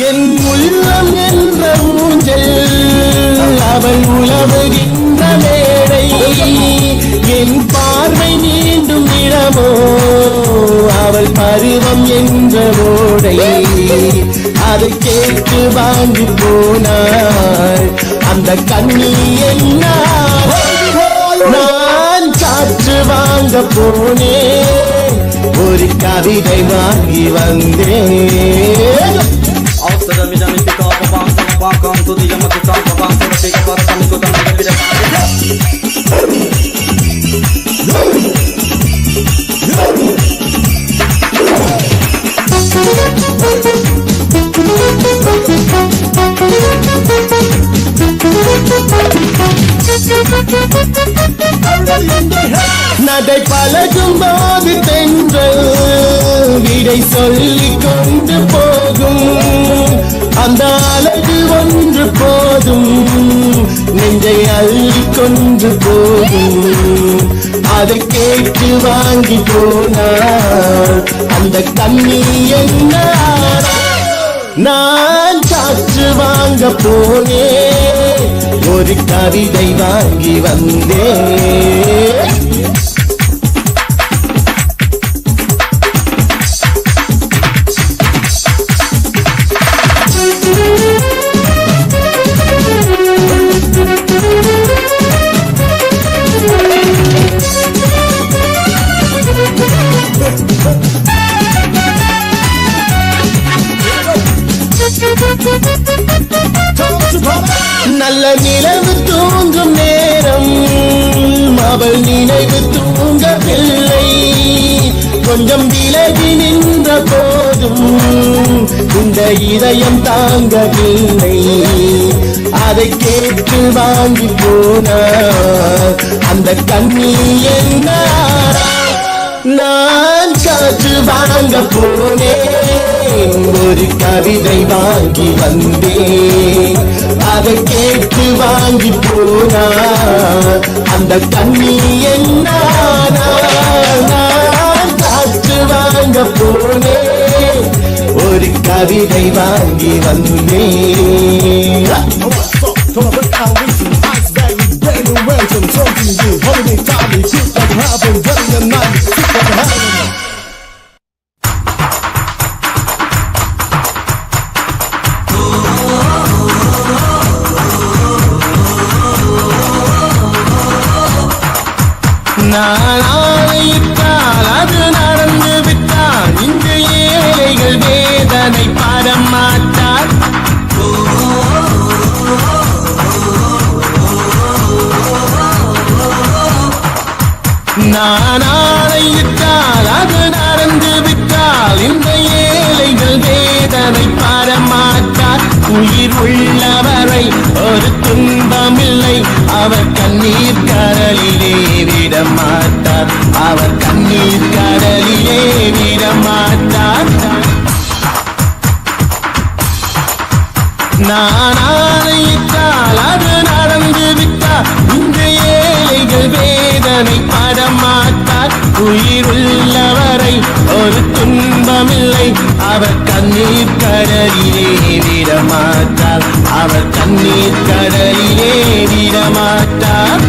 C: என் உள்ளம் என்ற ஊஞ்சல் அவள் உலவுகின்ற மேடை என் பார்வை நீண்டும் இடமோ அவள் பருவம் என்ற ஓடை அதை கேட்டு வாங்கி போனாள் அந்த கண்ணி என்ன நான் காற்று வாங்க போனேன் ஒரு கவிதை வாங்கி வந்தேன்
F: After the midnight, pick up a bomb, come to the yamaka, come to bomb, take a part of the good and the
C: நடை பழகும் போது தென்றல் விடை சொல்லிக் கொண்டு போகும் அந்த அழகு ஒன்று போதும் நெஞ்சை அள்ளி கொண்டு போகும் அதை கேட்டு வாங்கி போனார் அந்த கண்ணி என்ன நான் காற்று வாங்க போனேன் ஒரு கவிதை வாங்கி வந்தேன் நல்ல நிலவு தூங்கும் நேரம் அவள் நினைவு தூங்கவில்லை கொஞ்சம் விலகி நின்ற போதும் இந்த இதயம் தாங்கவில்லை அதை கேட்டு வாங்கி போனார் அந்த கண்ணி என்ன நான் காற்று வாங்க போனேன் ஒரு கவிதை வாங்கி வந்தேன் அதை கேட்டு வாங்கி போனார் அந்த கண்ணி என்ன நான் காற்று வாங்க போனேன் ஒரு கவிதை வாங்கி வந்தேன்
G: நான் ஆணையிட்டால் அது நடந்து விட்டால் இந்த ஏழைகள் வேதனை படமாட்டார். நான் ஆணையிட்டால் அது நடந்து விட்டால் இந்த ஏழைகள் வேதனை படமாட்டார். உயிர் உள்ளவரை ஒரு துன்பமில்லை, அவர் கண்ணீர் கடலிலே விடமாட்டார். அவர் கண்ணீர் கடலிலே விடமாட்டார். நான் ஆணையிட்டால் அது நடந்து விட்டால் இந்த ஏழைகள் வேதனை படமாட்டார். உயிர் உள்ளவரை ஒரு துன்பமில்லை, அவர் கண்ணீர் கடலிலே விடமாட்டார். அவர் கண்ணீர் கடலிலே விடமாட்டார்.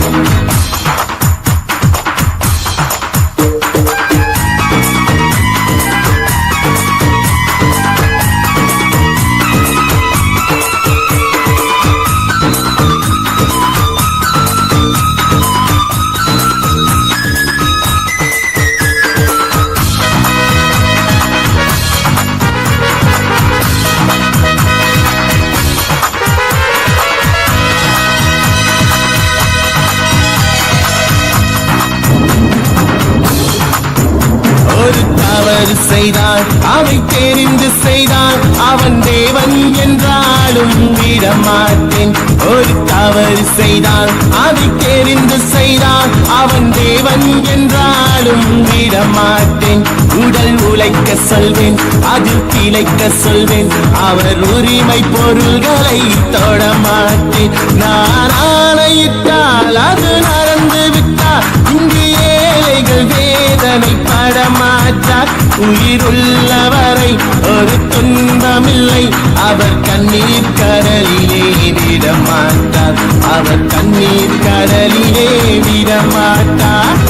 G: தவறு செய்தான் அவை தெரிந்து செய்தான் அவன் தேவன் என்றாலும் விடமாட்டேன். ஒரு தவறு செய்தான் அதை தெரிந்து செய்தான் அவன் தேவன் என்றாலும் விடமாட்டேன். உடல் உழைக்க சொல்வேன், அதில் திளைக்க சொல்வேன், அவர் உரிமை பொருள்களை தொடமாட்டேன். நான் ஆணையிட்டால் அது நடந்து விட்டால் இங்கு ஏழைகள் வேதனை படமாட்டார். உயிருள்ளவரை ஒரு துன்பமில்லை, அவர் கண்ணீர் கடலிலே விடமாட்டார். அவர் கண்ணீர் கடலிலே விடமாட்டார்.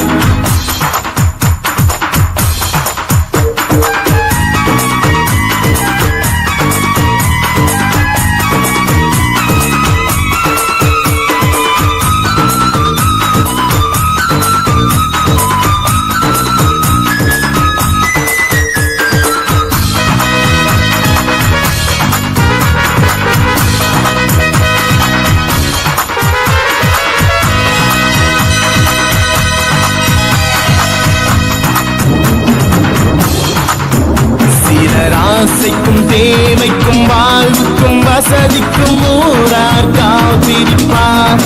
G: ஆசைக்கும் தேவைக்கும் வாழ்வுக்கும் வசதிக்கும் ஊரார் காத்திருப்பார்.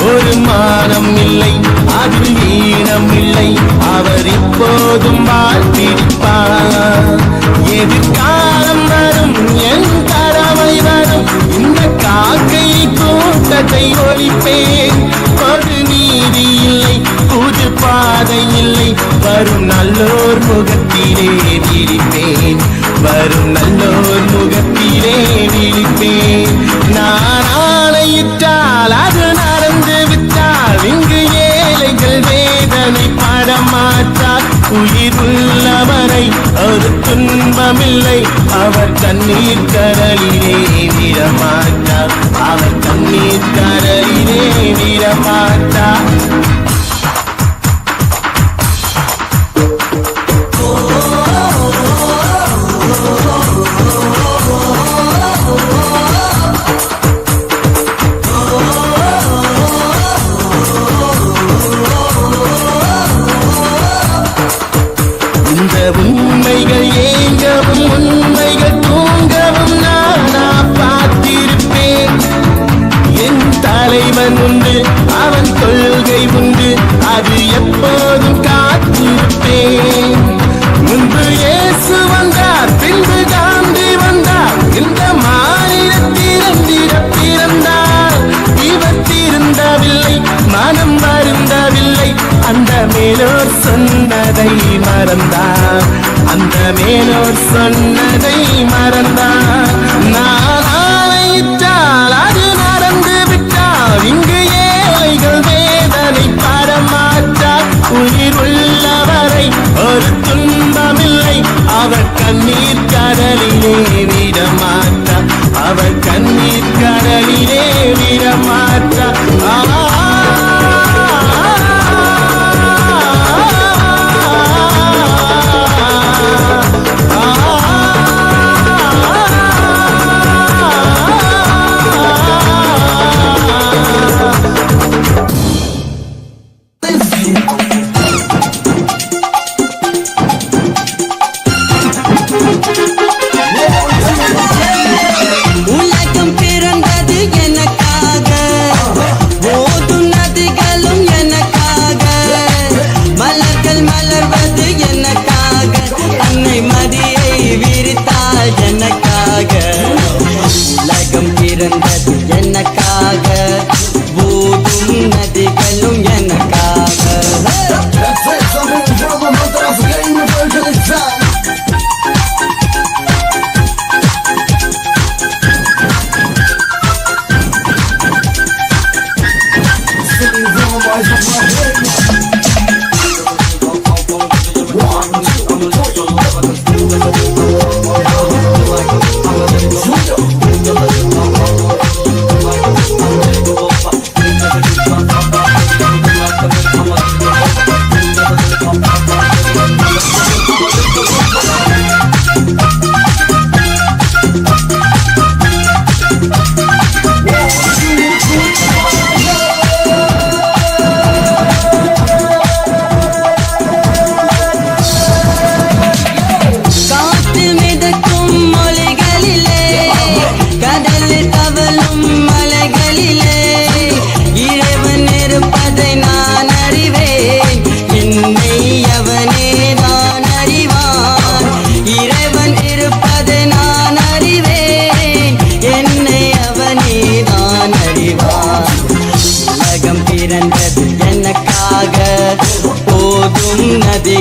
G: ஒரு மானம் இல்லை, அதில் ஈனம் இல்லை, அவர் இப்போதும் வாழ்த்திருப்பார். எதிர்காலம் வரும், என் கடமை வரும், இந்த காக்கை கூட்டத்தை ஒழிப்பேன். ஒரு நீதி இல்லை, புது பாதை இல்லை, வரும் நல்லோர் முகத்திலே விழிப்பேன். வரும் நல்லோர் முகத்திலே விழிப்பேன். நான் ஆணையிட்டால் அது நடந்து விட்டால் இங்கு ஏழைகள் வேதனை படமாட்டார். உயிர் உள்ளவரை ஒரு துன்பமில்லை, அவர் கண்ணீர் கடலிலே விடமாட்டார். அவர் கண்ணீர் கடலிலே விடமாட்டார். உண்மைகள் ஏங்கவும் உண்மைகள் தூங்கவும் நானா பார்த்திருப்பேன். என் தலைவன் உண்டு, அவன் கொள்கை உண்டு, அது எப்போதும் காத்திருப்பேன். முன்பு இயேசு வந்தார், பின்பு காந்தி வந்தார், இந்த மாநிலத்திறந்திட பிறந்தார். இவர் திருந்தவில்லை, மனம் வருந்தவில்லை, அந்த மேலோர் சொன்னதை மறந்தார். அந்த மேலோர் சொன்னதை மறந்தார். நான் ஆணையிட்டால் அது நடந்து விட்டால் இங்கு ஏழைகள் வேதனை படமாட்டார். உயிர் உள்ளவரை ஒரு துன்பமில்லை, அவர் கண்ணீர் கடலிலே விடமாட்டார். அவர் கண்ணீர் கடலிலே விடமாட்டார்.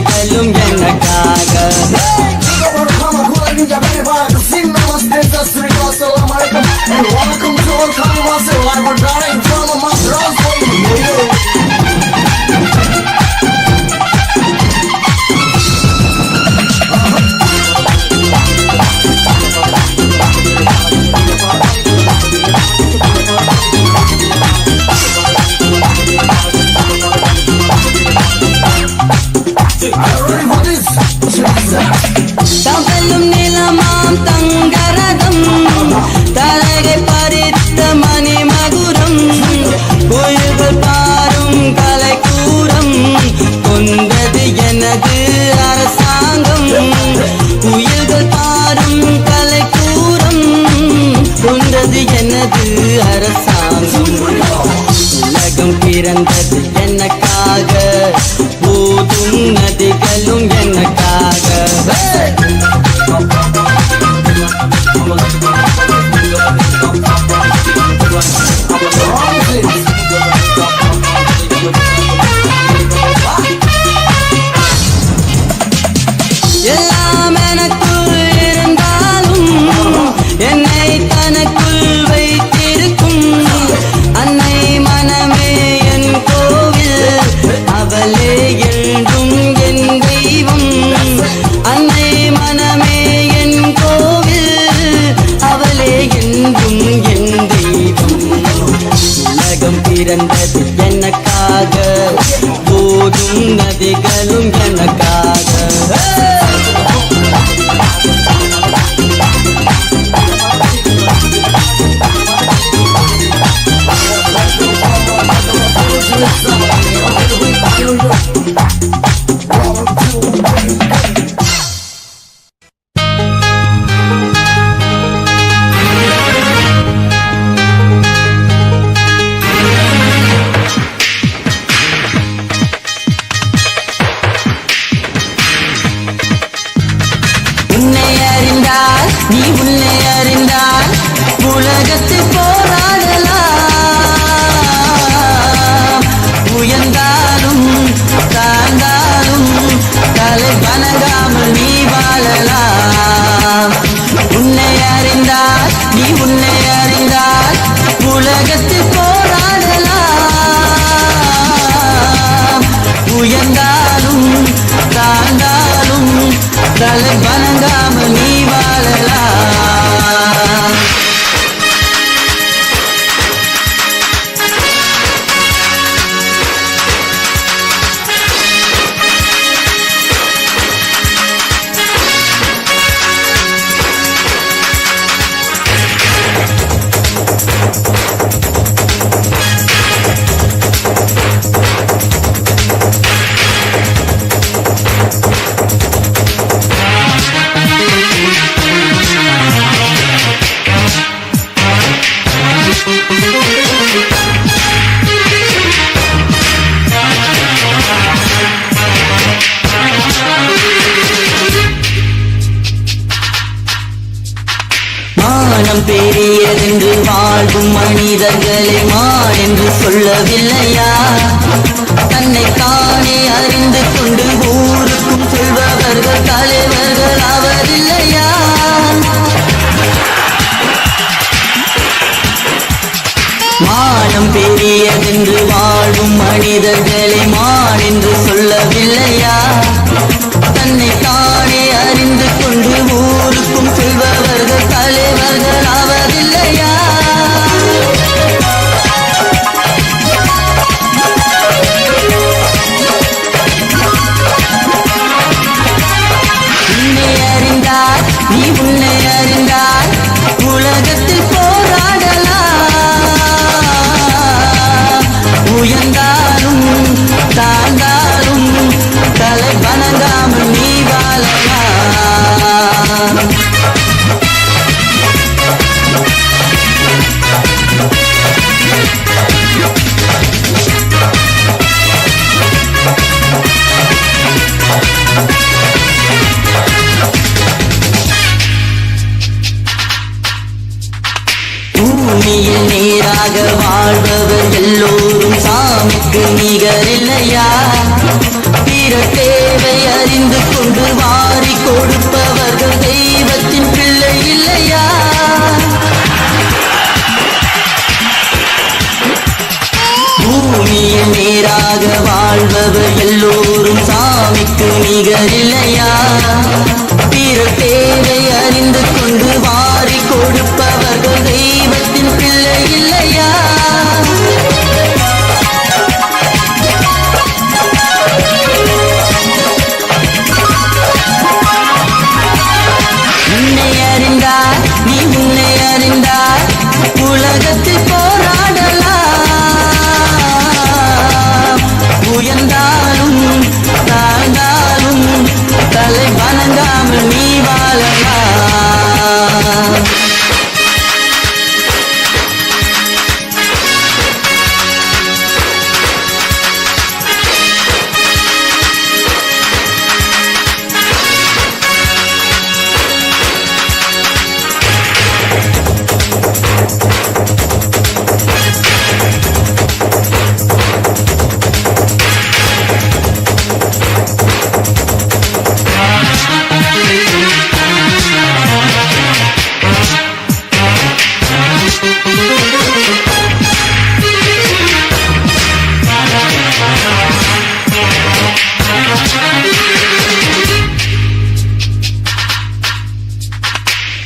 F: நதிகளும் எனக்காக தவழும் நிலமாம் தங்கரதம் தலகை பறித்த மணி மகுரம் கோயில்கள் பாரும் கலைக்கூடம் கொண்டது எனது அரசாங்கம் குயில்கள் பாரும் கலைக்கூடம் கொண்டது எனது அரசாங்கம் உலகம் பிறந்தது எனக்காக போதும் நதிகளும் எனக்காக எல்லாம் எனக்குள் இருந்தாலும் என்னை தனக்குள் வைத்திருக்கும் அன்னை மனமே என் கோவில் அவளே என்றும் என் தெய்வம் அன்னை மனமே என் கோவில் அவளே என்றும் என் தெய்வம் உலகம் பிறந்தது எனக்காக போதும் நதிகளும் எனக்காக உன்னை அறிந்தால் நீ உன்னை அறிந்தால் உலகத்தில் போராடலாம் உயர்ந்தாலும் தாழ்ந்தாலும் தலை வணங்காமல் நீ வாழலாம் உன்னை அறிந்தால் நீ உன்னை அறிந்தால் உலகத்தில் போராடலாம் உயர்ந்தாலும் தாழ்ந்தாலும் தலை வணங்காமல் நீ வாழலாம் மானம் பெரியதென்று வாழ்வும் மனிதர்களை மான் என்று சொல்லவில்லையா தன்னை தானே அறிந்து கொண்டு ஊருக்கும் சொல்பவர்கள் தலைவர்கள் ஆவதில்லையா மானம் பெரியதென்று வாழ்வும் மனிதர்களை மான் என்று சொல்லவில்லையா தன்னை தானே அறிந்து கொண்டு ஊருக்கும் சொல்பவர்கள் தலைவர்கள் ஆவதில்லையா உன்னை அறிந்தால் நீ உன்னை அறிந்தால் உலகத்தில் போராடலாம் உயர்ந்தாலும் தாழ்ந்தாலும் தலை வணங்காமல் நீ வாழலாம் பூமியில் நேராக வாழ்பவர் எல்லோரும் சாமிக்கு நிகரில்லையா
E: பிற தேவை அறிந்து கொண்டு வாரி கொடுப்பவர்கள் தெய்வத்தின் பிள்ளை இல்லையா? பூமியில் நேராக வாழ்பவர் எல்லோரும் சாமிக்கு நிகரில்லையா? பிற தேவை அறிந்து கொண்டு வாரி கொடுப்பவர்கள் தெய்வத்தின் பிள்ளை இல்லையா? உன்னை அறிந்தார் நீ உன்னை அறிந்தார் உலகத்தில் போராடலாம். உயர்ந்தாலும் தாழ்ந்தாலும் தலை வணங்காமல் நீ வாழலாம்.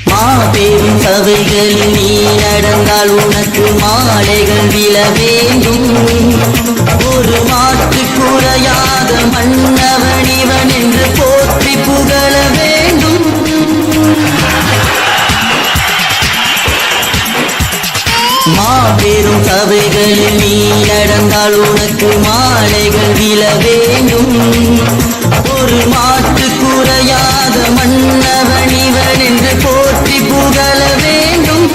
E: மாபெரும் சபைகளில் நீ நடந்தால் உனக்கு மாலைகள் விழ வேண்டும். ஒரு மாற்று குறையாத மன்னவன் இவன் என்று போற்றி புகழ வேண்டும். மாபெரும் சபைகளில் நீ நடந்தால் உனக்கு மாலைகள் விழ வேண்டும். ஒரு மாற்று குறையாத மன்னவன் இவன் என்று போற்றி புகழ வேண்டும்.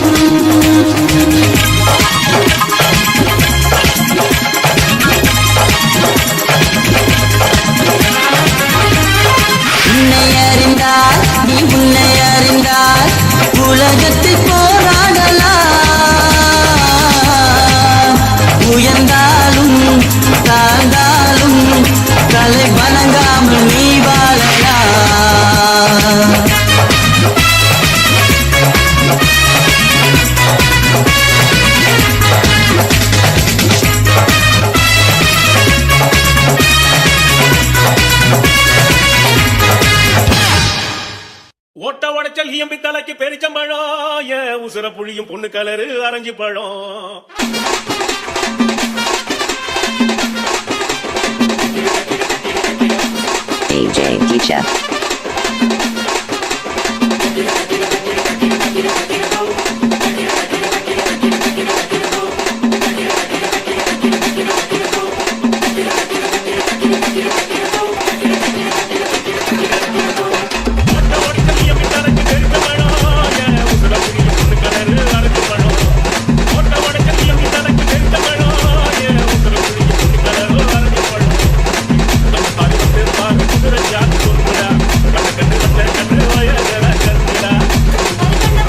E: உன்னை அறிந்தால் நீ உன்னை அறிந்தால் உலகத்தில் போராடலாம். உயர்ந்தாலும் தாழ்ந்தாலும் தலை வணங்காமல் நீ வாழலாம்.
H: ஓட்ட உடைச்சல் இயம்பி தலைக்கு பெரிச்சம்பழம் உசுர புழியும் பொண்ணு கலரு அரைஞ்சு பழம்.
I: DJ Teacher.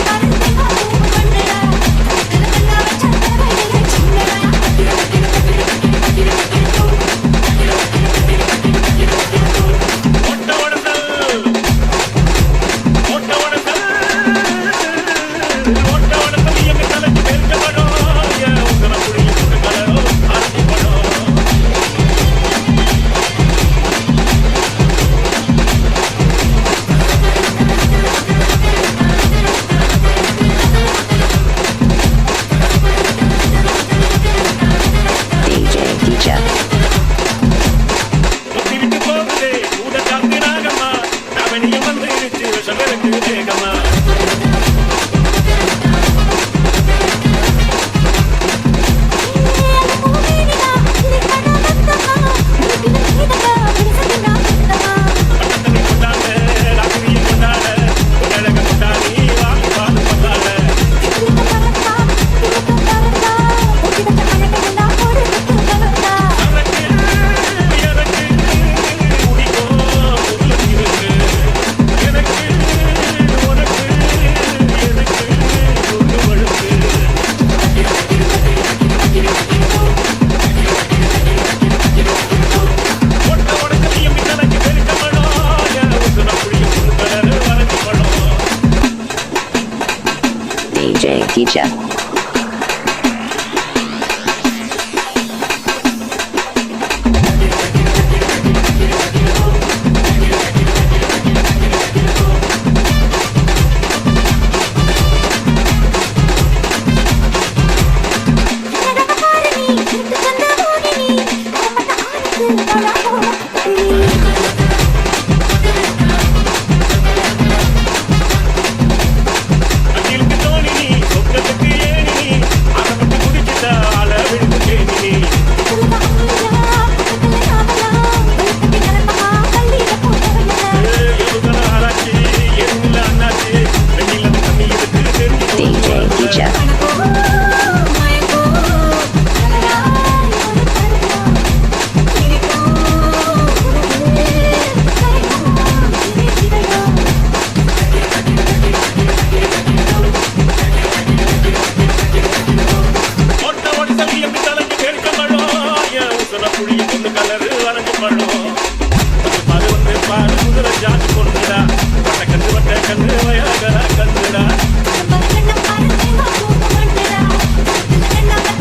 A: கண்ணு
I: DJ.
H: அகிலுக்கு தோணி நீ சொர்க்கத்துக்கு ஏணி நீ ஆசைப்பட்டு குடிச்சிட்ட ஆள விழுந்து தேனி நீ எதுதல ஆராய்ச்சி எதுல அண்ணாச்சி வெண்ணில தண்ணி இருக்கு
I: DJ DJ.
H: ஓட்ட ஓடி தள்ளி எம்பி தலைக்கு பேரிச்சம்பழம் என் உசுர புழியும் பொண்ணு கலரு அரைஞ்சு பழம்